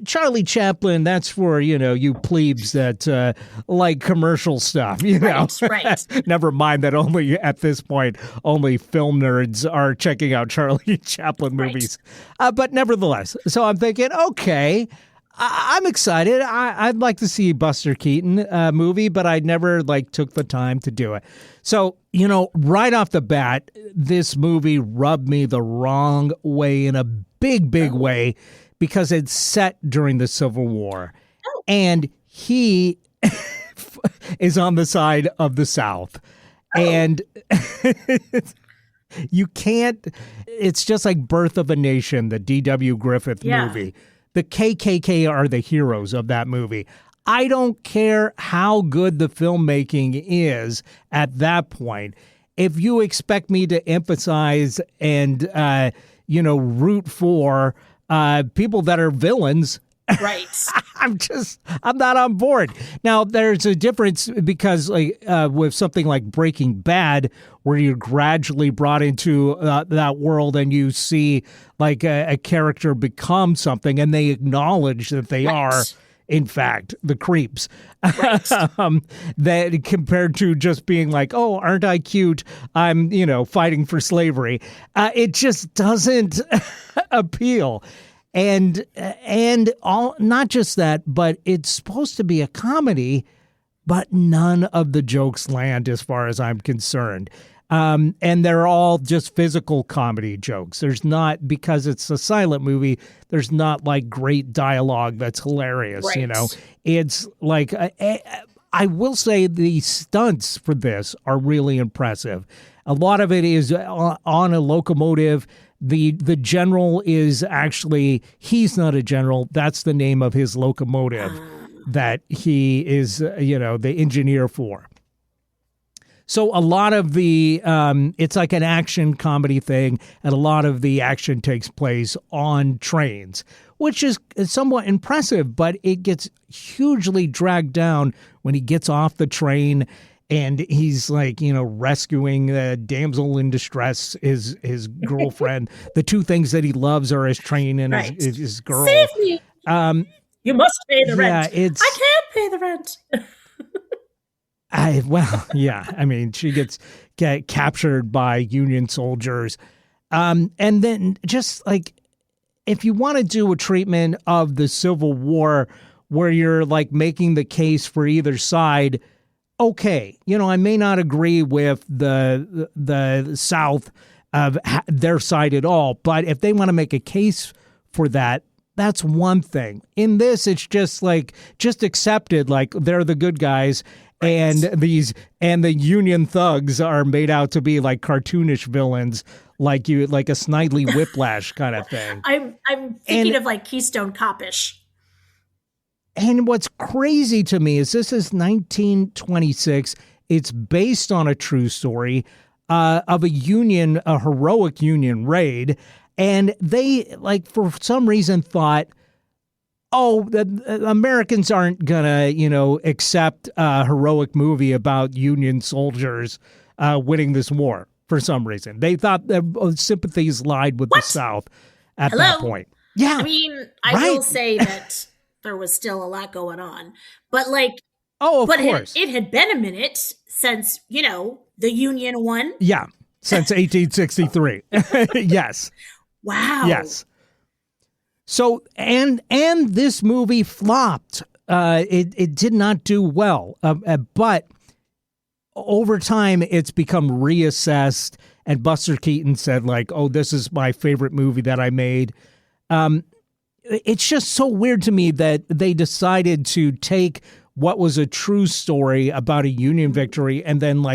Charlie Chaplin, that's for, you plebes that like commercial stuff, Right. Never mind that only at this point, only film nerds are checking out Charlie Chaplin movies. But nevertheless, so I'm thinking, okay, I'm excited. I'd like to see Buster Keaton movie, but I never took the time to do it. So, right off the bat, this movie rubbed me the wrong way in a big way because it's set during the Civil War. And he is on the side of the South. And you can't, it's just like Birth of a Nation, the D.W. Griffith movie. The KKK are the heroes of that movie. I don't care how good the filmmaking is at that point. If you expect me to emphasize and, root for people that are villains, right? I'm not on board. Now, there's a difference because with something like Breaking Bad, where you're gradually brought into that world and you see a character become something and they acknowledge that they are, in fact, the creeps. Right. That compared to just being oh, aren't I cute? I'm, fighting for slavery. It just doesn't appeal. And all, not just that, but it's supposed to be a comedy, but none of the jokes land as far as I'm concerned. And they're all just physical comedy jokes. There's not, because it's a silent movie, there's not great dialogue that's hilarious, right. It's I will say the stunts for this are really impressive. A lot of it is on a locomotive. The general is actually, he's not a general. That's the name of his locomotive that he is, the engineer for. So a lot of the, it's like an action comedy thing, and a lot of the action takes place on trains, which is somewhat impressive, but it gets hugely dragged down when he gets off the train and he's rescuing the damsel in distress, his girlfriend. The two things that he loves are his train and his girl. Save me! You must pay the rent. I can't pay the rent. She gets captured by Union soldiers. And then just if you want to do a treatment of the Civil War where you're making the case for either side, okay, I may not agree with the South of their side at all, but if they want to make a case for that, that's one thing. In this, it's just accepted, they're the good guys, and the Union thugs are made out to be cartoonish villains, like a Snidely Whiplash kind of thing. I'm thinking of Keystone Cop-ish. And what's crazy to me is this is 1926. It's based on a true story of a heroic Union raid. And they, for some reason thought, the Americans aren't going to, accept a heroic movie about Union soldiers winning this war for some reason. They thought their sympathies lied with the South at that point. Yeah. I mean, I will say that there was still a lot going on, but of course. It had been a minute since, the Union won. Yeah. Since 1863. Yes. Wow. Yes. So, and this movie flopped. It did not do well, but over time it's become reassessed. And Buster Keaton said this is my favorite movie that I made. It's just so weird to me that they decided to take what was a true story about a Union victory and then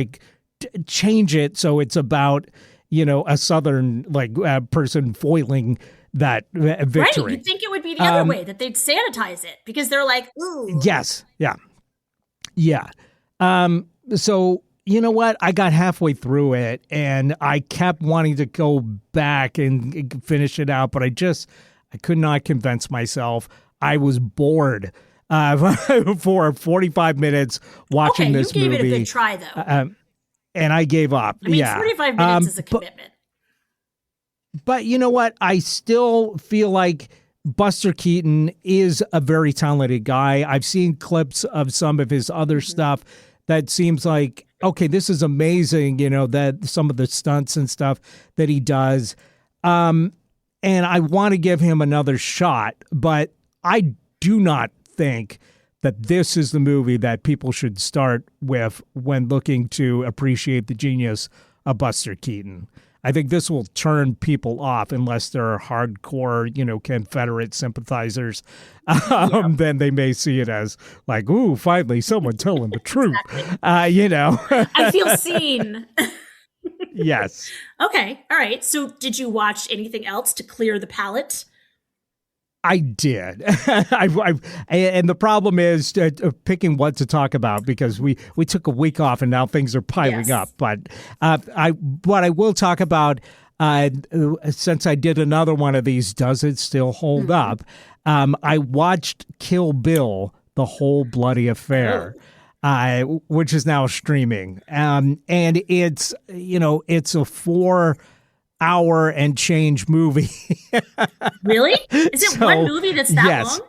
change it so it's about, a Southern person foiling that victory. Right. You'd think it would be the other way, that they'd sanitize it because they're ooh. Yes. Yeah. Yeah. So you know what? I got halfway through it and I kept wanting to go back and finish it out, but I could not convince myself. I was bored for 45 minutes watching this movie. You gave it a good try, though. And I gave up. I mean, 45 minutes is a commitment. But you know what? I still feel like Buster Keaton is a very talented guy. I've seen clips of some of his other stuff that seems like, okay, this is amazing, that some of the stunts and stuff that he does. And I want to give him another shot, but I do not think that this is the movie that people should start with when looking to appreciate the genius of Buster Keaton. I think this will turn people off unless they're hardcore, Confederate sympathizers. Then they may see it as like, ooh, finally someone telling the truth. I feel seen. Yes. Okay. All right. So did you watch anything else to clear the palate? I did. And the problem is picking what to talk about because we took a week off and now things are piling up. But what I will talk about, since I did another one of these, does it still hold up? I watched Kill Bill, The Whole Bloody Affair, which is now streaming. And it's, it's a 4-hour and change movie. Really? Is it one movie that's that long?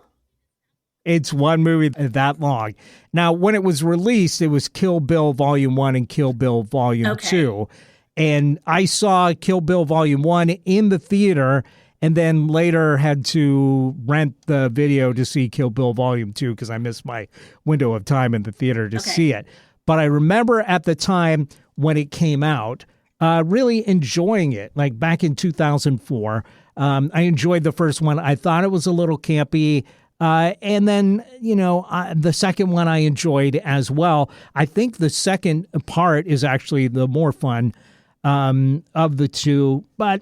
It's one movie that long. Now, when it was released, it was Kill Bill Volume 1 and Kill Bill Volume 2. And I saw Kill Bill Volume 1 in the theater and then later had to rent the video to see Kill Bill Volume 2 because I missed my window of time in the theater to see it. But I remember at the time when it came out, really enjoying it, like back in 2004. I enjoyed the first one. I thought it was a little campy. And then, the second one I enjoyed as well. I think the second part is actually the more fun of the two, but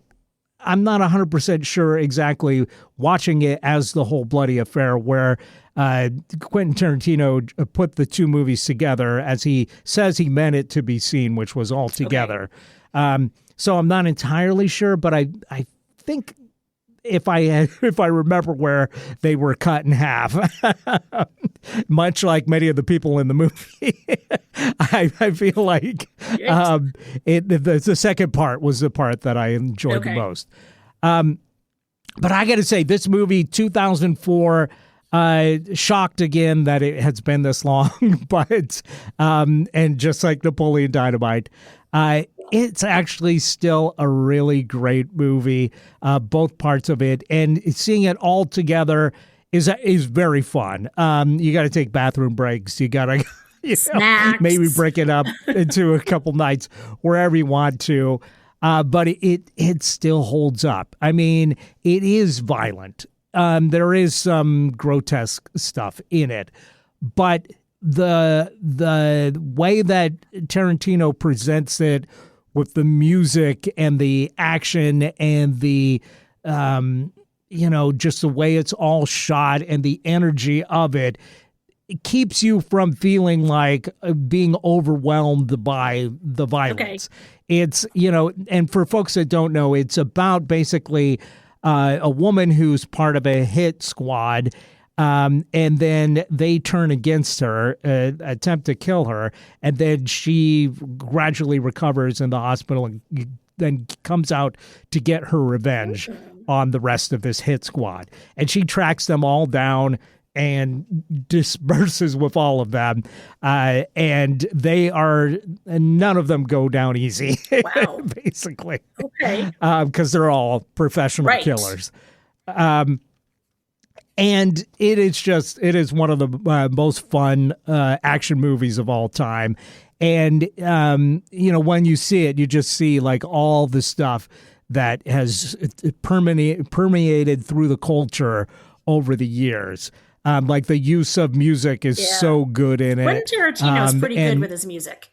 I'm not 100% sure exactly watching it as The Whole Bloody Affair, where Quentin Tarantino put the two movies together as he says he meant it to be seen, which was all together. So I'm not entirely sure, but I think if I remember where they were cut in half, much like many of the people in the movie, I feel like the second part was the part that I enjoyed the most. But I got to say, this movie, 2004, shocked again that it has been this long, but and just like Napoleon Dynamite, it's actually still a really great movie, both parts of it, and seeing it all together is very fun. You got to take bathroom breaks. You got to maybe break it up into a couple nights wherever you want to, but it still holds up. I mean, it is violent. There is some grotesque stuff in it, but the way that Tarantino presents it with the music and the action and the just the way it's all shot and the energy of it, it keeps you from feeling like being overwhelmed by the violence. It's, and for folks that don't know, it's about basically a woman who's part of a hit squad, and then they turn against her, attempt to kill her, and then she gradually recovers in the hospital and then comes out to get her revenge on the rest of this hit squad. And she tracks them all down and disperses with all of them. And none of them go down easy, basically. Okay. Because they're all professional killers. And it is one of the most fun action movies of all time. And, when you see it, you just see like all the stuff that has permeated through the culture over the years. Like the use of music is so good in it. Quentin Tarantino's pretty good with his music.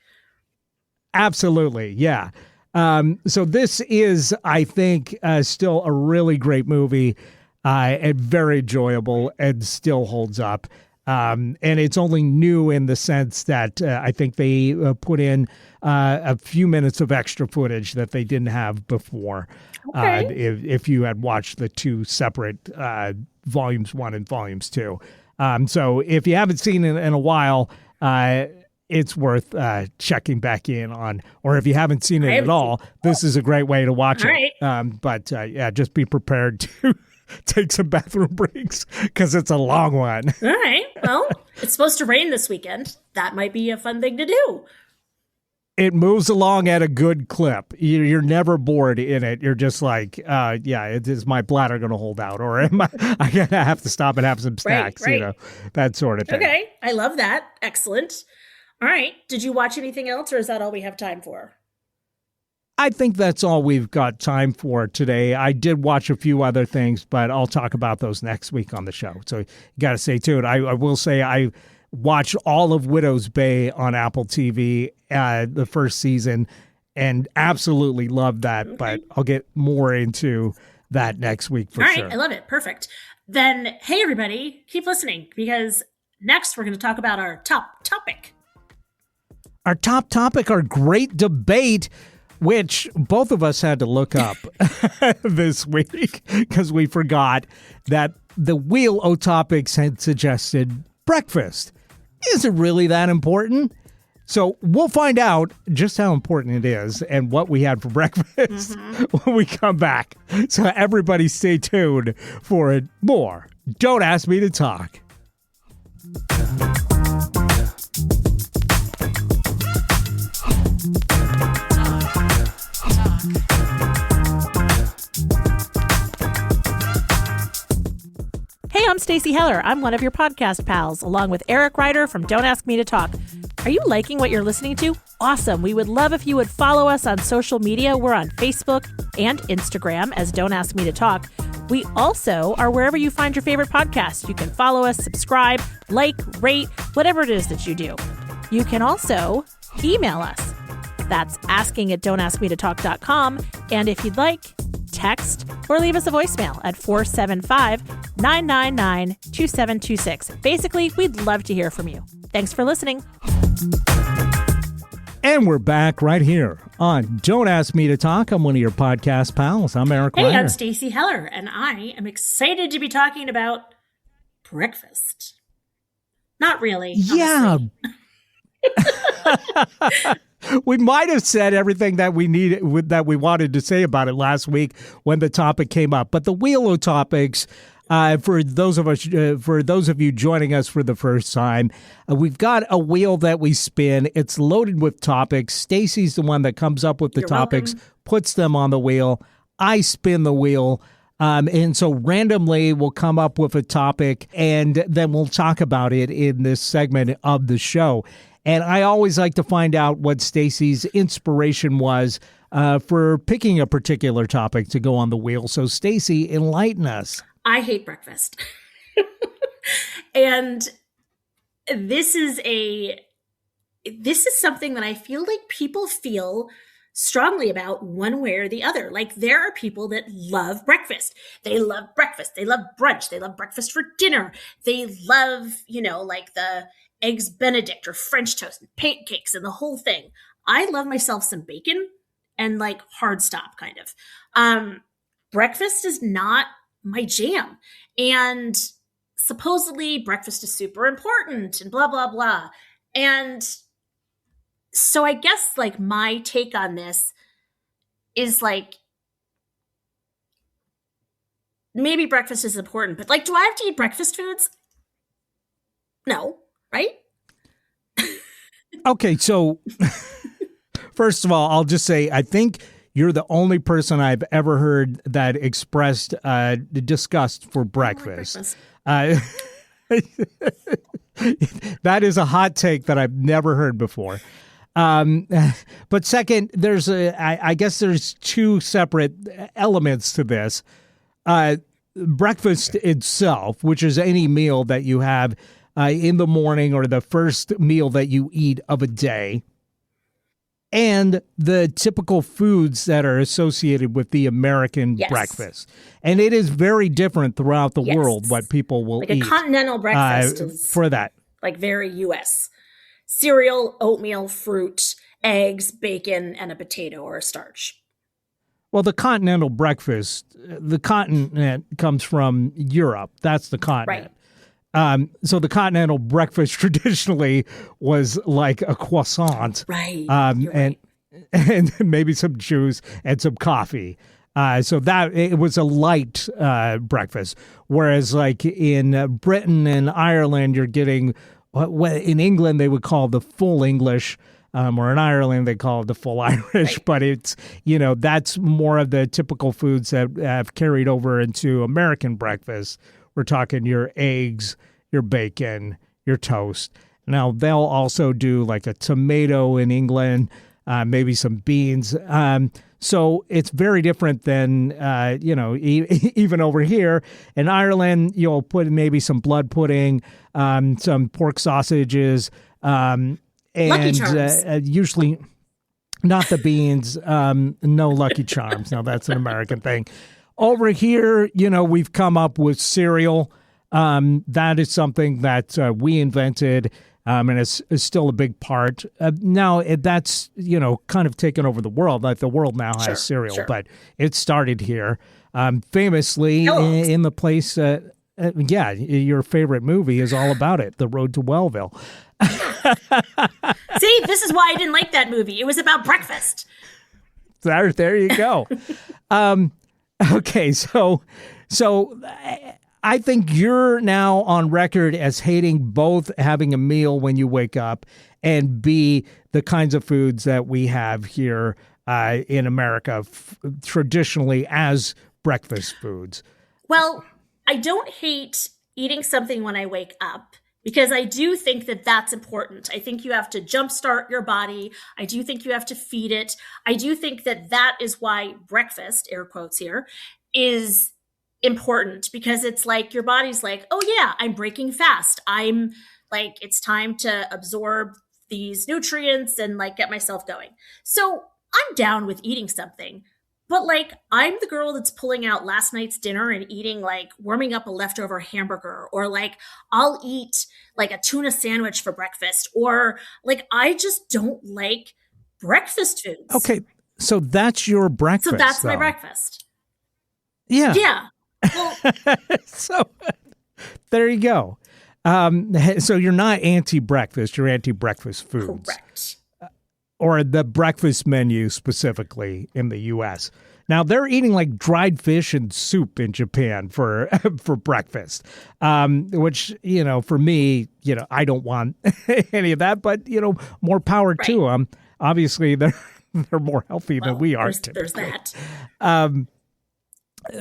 Absolutely, yeah. So this is, I think, still a really great movie and very enjoyable and still holds up. And it's only new in the sense that I think they put in a few minutes of extra footage that they didn't have before. Okay. If you had watched the two separate volumes 1 and volumes 2. So if you haven't seen it in a while, it's worth checking back in on. Or if you haven't seen it at all, this is a great way to watch it. But just be prepared to take some bathroom breaks because it's a long one. All right. Well, it's supposed to rain this weekend. That might be a fun thing to do. It moves along at a good clip. You're never bored in it. You're just like, is my bladder going to hold out? Or am I going to have to stop and have some snacks? Right. That sort of thing. Okay. I love that. Excellent. All right. Did you watch anything else, or is that all we have time for? I think that's all we've got time for today. I did watch a few other things, but I'll talk about those next week on the show. So you got to stay tuned. I will say I watched all of Widow's Bay on Apple TV, the first season, and absolutely loved that. Okay. But I'll get more into that next week for sure. All right. I love it. Perfect. Then, hey, everybody, keep listening because next we're going to talk about our top topic. Our top topic, our great debate, which both of us had to look up this week because we forgot that the Wheel o' Topics had suggested breakfast. Is it really that important? So we'll find out just how important it is and what we had for breakfast when we come back. So everybody stay tuned for more. Don't Ask Me to Talk. Hey, I'm Stacey Heller. I'm one of your podcast pals, along with Eric Ryder from Don't Ask Me to Talk. Are you liking what you're listening to? Awesome. We would love if you would follow us on social media. We're on Facebook and Instagram as Don't Ask Me to Talk. We also are wherever you find your favorite podcast. You can follow us, subscribe, like, rate, whatever it is that you do. You can also email us. That's asking@don'taskmetotalk.com. And if you'd like, text or leave us a voicemail at 475-999-2726. Basically, we'd love to hear from you. Thanks for listening. And we're back right here on Don't Ask Me to Talk. I'm one of your podcast pals. I'm Eric Ryder. Hey, I'm Stacey Heller, and I am excited to be talking about breakfast. Not really. Yeah. We might have said everything that we wanted to say about it last week when the topic came up. But the Wheel of Topics, for those of you joining us for the first time, we've got a wheel that we spin. It's loaded with topics. Stacey's the one that comes up with the topics, puts them on the wheel. I spin the wheel. And so randomly we'll come up with a topic and then we'll talk about it in this segment of the show. And I always like to find out what Stacey's inspiration was for picking a particular topic to go on the wheel. So Stacey, enlighten us. I hate breakfast. And this is something that I feel like people feel strongly about one way or the other. Like there are people that love breakfast. They love breakfast. They love brunch. They love breakfast for dinner. They love, like the eggs Benedict or French toast and pancakes and the whole thing. I love myself some bacon and like hard stop kind of. Breakfast is not my jam. And supposedly breakfast is super important and blah, blah, blah. And so I guess like my take on this is like, maybe breakfast is important, but like, do I have to eat breakfast foods? No. Right? Okay, so first of all, I'll just say I think you're the only person I've ever heard that expressed disgust for breakfast. That is a hot take that I've never heard before. But second, I guess there's two separate elements to this. Breakfast itself, which is any meal that you have in the morning or the first meal that you eat of a day. and the typical foods that are associated with the American Yes. breakfast. And it is very different throughout the Yes. world what people will Like eat a continental breakfast is for that. like very US. Cereal, oatmeal, fruit, eggs, bacon, and a potato or a starch. Well, the continental breakfast, the continent comes from Europe. That's the continent. So the continental breakfast traditionally was like a croissant. Right. And right. and maybe some juice and some coffee. So that it was a light breakfast. Whereas like in Britain and Ireland, you're getting what in England they would call the full English. Or in Ireland, they call it the full Irish, Right. but it's, that's more of the typical foods that have carried over into American breakfast. We're talking your eggs, your bacon, your toast. Now, they'll also do like a tomato in England, maybe some beans. So it's very different than, even over here. In Ireland, you'll put maybe some blood pudding, some pork sausages, Lucky and Charms. usually not the beans, no Lucky Charms. Now, that's an American thing. Over here, we've come up with cereal. That is something that we invented, and it's still a big part. Now, that's, kind of taken over the world. Like the world now has cereal, sure. but it started here. Famously Kellogg's. in the place, your favorite movie is all about it, The Road to Wellville. See, this is why I didn't like that movie. It was about breakfast. There you go. Okay, so I think you're now on record as hating both having a meal when you wake up and B, the kinds of foods that we have here in America traditionally as breakfast foods. Well, I don't hate eating something when I wake up because I do think that that's important. I think you have to jumpstart your body. I do think you have to feed it. I do think that that is why breakfast, air quotes here, is important because it's like your body's like, oh yeah, I'm breaking fast. I'm like, it's time to absorb these nutrients and like get myself going. So I'm down with eating something. But like, I'm the girl that's pulling out last night's dinner and eating like warming up a leftover hamburger, or like I'll eat like a tuna sandwich for breakfast, or like I just don't like breakfast foods. Okay, so that's your breakfast. So that's my though. breakfast. Yeah. Yeah. Well, So there you go. So you're not anti-breakfast, you're anti-breakfast foods. correct. Or the breakfast menu specifically in the U.S. Now, they're eating like dried fish and soup in Japan for for breakfast, which, for me, I don't want any of that. But, more power to them. Obviously, they're more healthy than we are. There's that.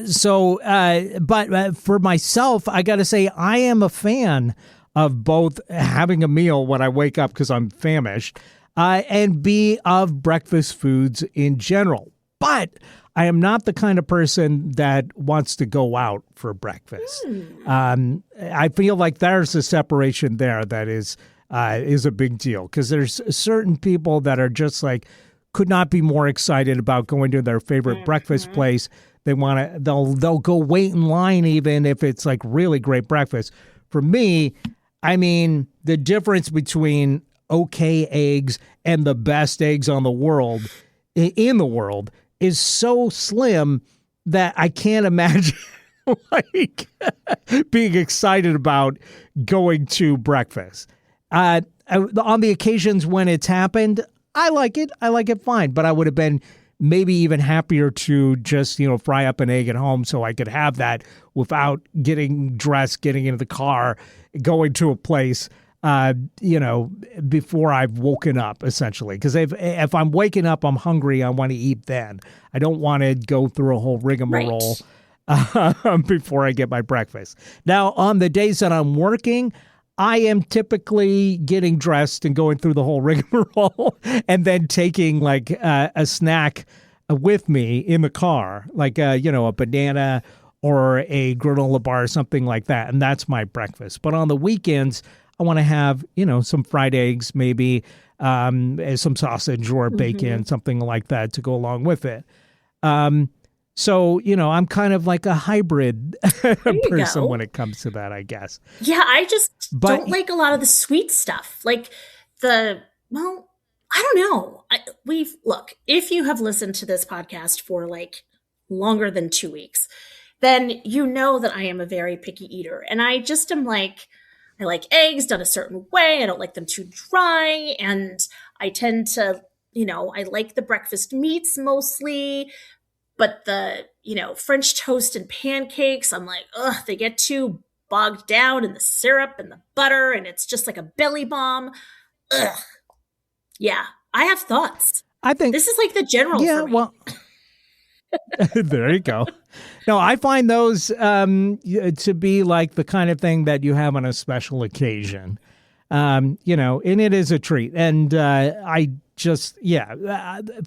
So, but for myself, I got to say, I am a fan of both having a meal when I wake up because I'm famished, and B, of breakfast foods in general. But I am not the kind of person that wants to go out for breakfast. I feel like there's a separation there that is a big deal because there's certain people that are just like could not be more excited about going to their favorite breakfast place. They'll go wait in line even if it's like really great breakfast. For me, I mean, the difference between okay eggs and the best eggs in the world is so slim that I can't imagine like being excited about going to breakfast. On the occasions when it's happened, I like it. I like it fine, but I would have been maybe even happier to just, fry up an egg at home so I could have that without getting dressed, getting into the car, going to a place, before I've woken up, essentially. Because if I'm waking up, I'm hungry, I want to eat then. I don't want to go through a whole rigmarole before I get my breakfast. Now, on the days that I'm working, I am typically getting dressed and going through the whole rigmarole and then taking like a snack with me in the car, like, a banana or a granola bar or something like that. And that's my breakfast. But on the weekends, I want to have, some fried eggs, maybe some sausage or bacon, something like that to go along with it. So, I'm kind of like a hybrid person when it comes to that, I guess. Yeah, I just don't like a lot of the sweet stuff. Like I don't know. Look, if you have listened to this podcast for like longer than 2 weeks, then you know that I am a very picky eater. And I just am like, I like eggs done a certain way. I don't like them too dry. And I tend to, I like the breakfast meats mostly. But the, French toast and pancakes, I'm like, ugh, they get too bogged down in the syrup and the butter, and it's just like a belly bomb. Ugh. Yeah, I have thoughts. I think this is like the general. Yeah, for me. well, there you go. No, I find those to be like the kind of thing that you have on a special occasion. And it is a treat. And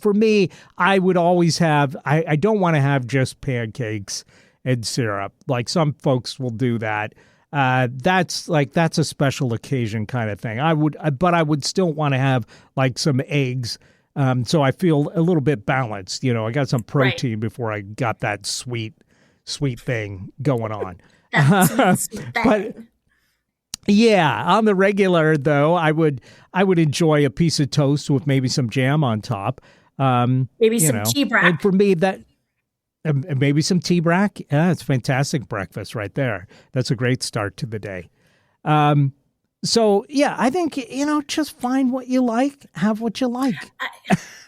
for me, I would always have, I don't want to have just pancakes and syrup. Like some folks will do that. That's a special occasion kind of thing. But I would still want to have like some eggs. So I feel a little bit balanced. I got some protein before I got that sweet thing going on. But yeah, on the regular though, I would enjoy a piece of toast with maybe some jam on top. Maybe some tea brack. And for me, that maybe some tea brack. Yeah, it's fantastic breakfast right there. That's a great start to the day. So yeah, I think just find what you like, have what you like.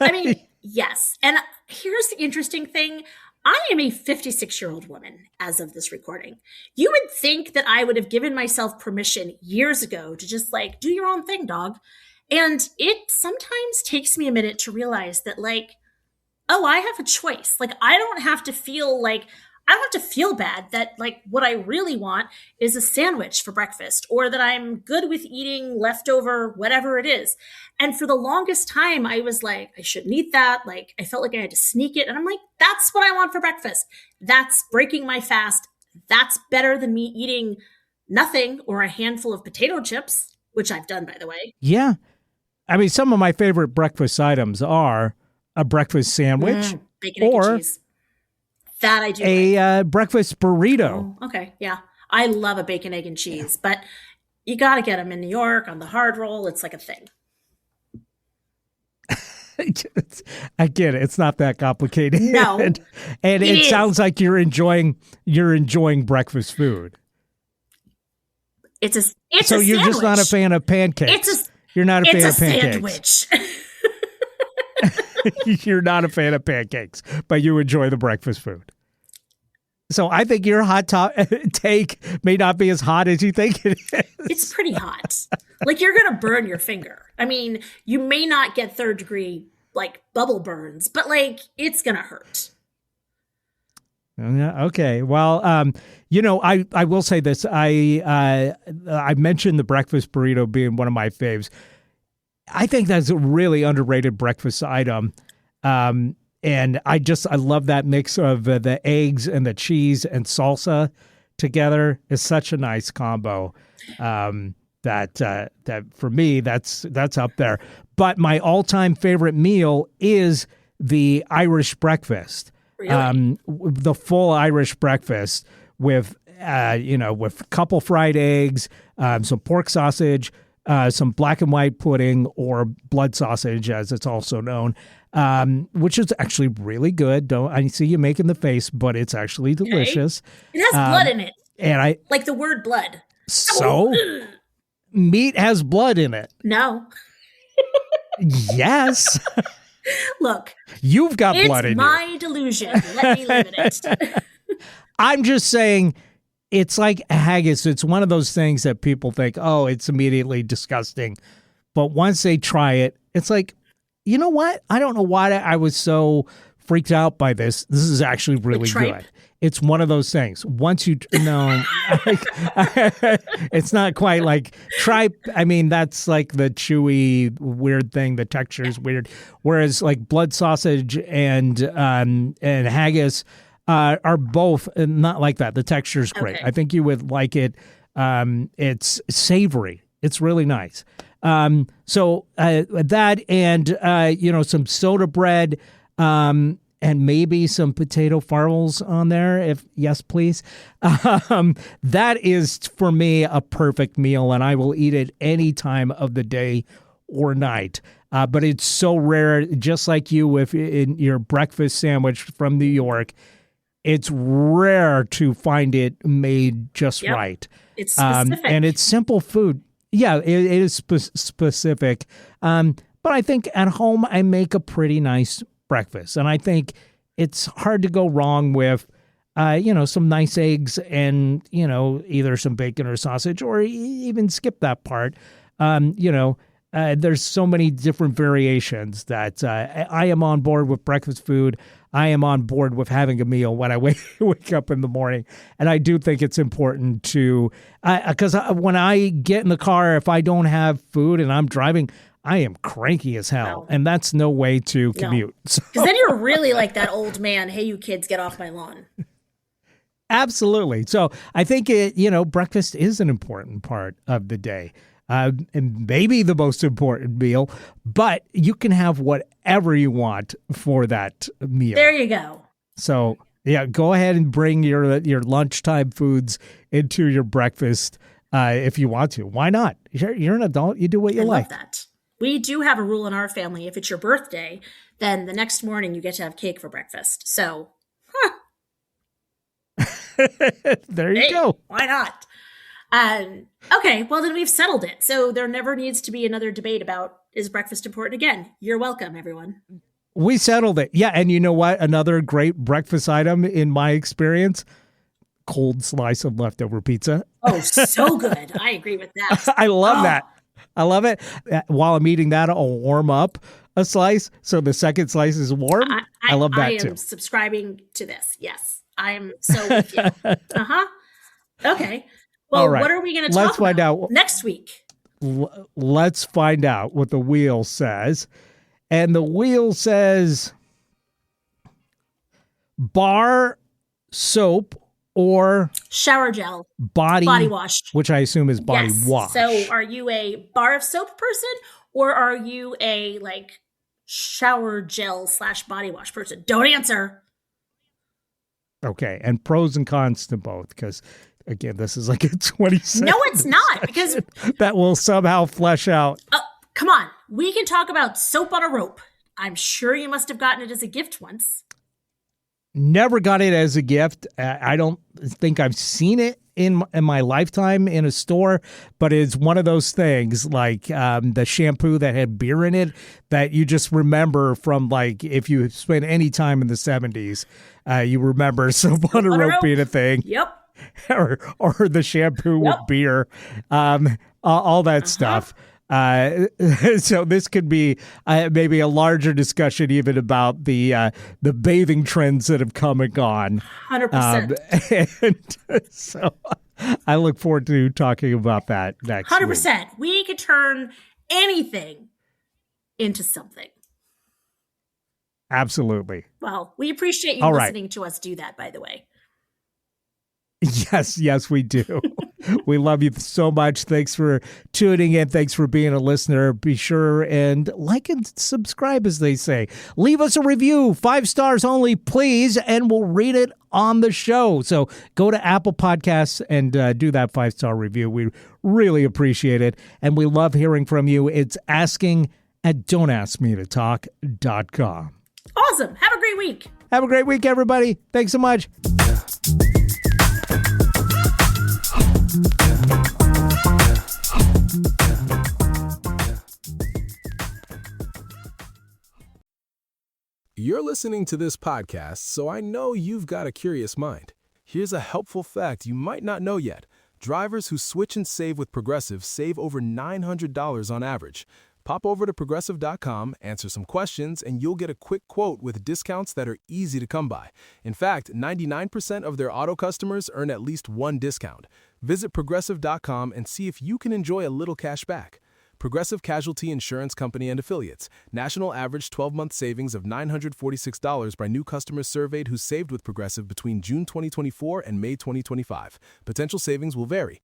I mean, yes. And here's the interesting thing. I am a 56-year-old woman as of this recording. You would think that I would have given myself permission years ago to just like do your own thing, dog. And it sometimes takes me a minute to realize that like, oh, I have a choice. Like I don't have to feel bad that like what I really want is a sandwich for breakfast or that I'm good with eating leftover, whatever it is. And for the longest time, I was like, I shouldn't eat that. Like I felt like I had to sneak it. And I'm like, that's what I want for breakfast. That's breaking my fast. That's better than me eating nothing or a handful of potato chips, which I've done, by the way. Yeah. I mean, some of my favorite breakfast items are a breakfast sandwich bacon, egg, and cheese. That I do. A breakfast burrito. Oh, okay. Yeah. I love a bacon, egg, and cheese, but you got to get them in New York on the hard roll. It's like a thing. I get it. It's not that complicated. No. And it sounds like you're enjoying breakfast food. It's a So you're sandwich. just not a fan of pancakes. You're not a fan of pancakes. Sandwich. You're not a fan of pancakes, but you enjoy the breakfast food. So I think your take may not be as hot as you think it is. It's pretty hot. Like you're going to burn your finger. I mean, you may not get third degree like bubble burns, but like it's going to hurt. Okay. Well, I will say this. I mentioned the breakfast burrito being one of my faves. I think that's a really underrated breakfast item. And I love that mix of the eggs and the cheese and salsa together is such a nice combo. That for me, that's up there. But my all-time favorite meal is the Irish breakfast. Really? The full Irish breakfast with a couple fried eggs, some pork sausage, some black and white pudding or blood sausage, as it's also known, which is actually really good. I see you making the face, but it's actually delicious. Okay. It has blood in it. And I like the word blood. So meat has blood in it. No. Yes. Look, you've got blood in you. It's my delusion. Let me live in it. I'm just saying, it's like haggis. It's one of those things that people think, oh, it's immediately disgusting. But once they try it, it's like, you know what? I don't know why I was so freaked out by this. This is actually really good. It's one of those things. Once you know, it's not quite like tripe. I mean, that's like the chewy, weird thing. The texture is weird. Whereas like blood sausage and haggis are both not like that. The texture is great. Okay. I think you would like it. It's savory. It's really nice. So that and, some soda bread, and maybe some potato farls on there, if yes, please. That is, for me, a perfect meal, and I will eat it any time of the day or night. But it's so rare, just like you with in your breakfast sandwich from New York, it's rare to find it made just right. It's specific. And it's simple food. Yeah, it is specific. But I think at home I make a pretty nice breakfast. And I think it's hard to go wrong with, some nice eggs and, either some bacon or sausage, or even skip that part. There's so many different variations that I am on board with breakfast food. I am on board with having a meal when I wake up in the morning. And I do think it's important to, because when I get in the car, if I don't have food and I'm driving, I am cranky as hell. And that's no way to commute. Because then you're really like that old man, hey, you kids, get off my lawn. Absolutely. So I think breakfast is an important part of the day. And maybe the most important meal, but you can have whatever you want for that meal. There you go. So, yeah, go ahead and bring your lunchtime foods into your breakfast if you want to. Why not? You're an adult. You do what you like. I love that. We do have a rule in our family. If it's your birthday, then the next morning you get to have cake for breakfast. So, there you go. Why not? Okay, well, then we've settled it. So there never needs to be another debate about, is breakfast important again? You're welcome, everyone. We settled it. Yeah, and you know what? Another great breakfast item in my experience, cold slice of leftover pizza. Oh, so good. I agree with that. I love that. I love it. While I'm eating that, I'll warm up a slice so the second slice is warm. I love that too. I am subscribing to this. Yes, I am so with you. Okay. Well, right. What are we going to talk about next week? Let's find out what the wheel says. And the wheel says bar soap or shower gel, body wash, which I assume is body wash. So are you a bar of soap person, or are you a shower gel / body wash person? Don't answer. Okay. And pros and cons to both, because again, this is like a 20 second. No, it's not, because that will somehow flesh out. Come on. We can talk about soap on a rope. I'm sure you must have gotten it as a gift once. Never got it as a gift. I don't think I've seen it in my lifetime in a store, but it's one of those things like the shampoo that had beer in it that you just remember from, like, if you spent any time in the 70s, you remember soap on a rope being a thing. Yep. or the shampoo with beer, all that stuff. So this could be maybe a larger discussion even about the bathing trends that have come and gone. 100%. And so I look forward to talking about that next 100%. week. We could turn anything into something. Absolutely. Well, we appreciate you listening to us do that, by the way. Yes, we do. We love you so much. Thanks for tuning in. Thanks for being a listener. Be sure and like and subscribe, as they say. Leave us a review, 5 stars only, please, and we'll read it on the show. So go to Apple Podcasts and do that 5-star review. We really appreciate it, and we love hearing from you. It's asking@don'taskmetotalk.com. Awesome. Have a great week. Have a great week, everybody. Thanks so much. You're listening to this podcast, so I know you've got a curious mind. Here's a helpful fact you might not know yet. Drivers who switch and save with Progressive save over $900 on average. Pop over to Progressive.com, answer some questions, and you'll get a quick quote with discounts that are easy to come by. In fact, 99% of their auto customers earn at least one discount. Visit Progressive.com and see if you can enjoy a little cash back. Progressive Casualty Insurance Company and Affiliates. National average 12-month savings of $946 by new customers surveyed who saved with Progressive between June 2024 and May 2025. Potential savings will vary.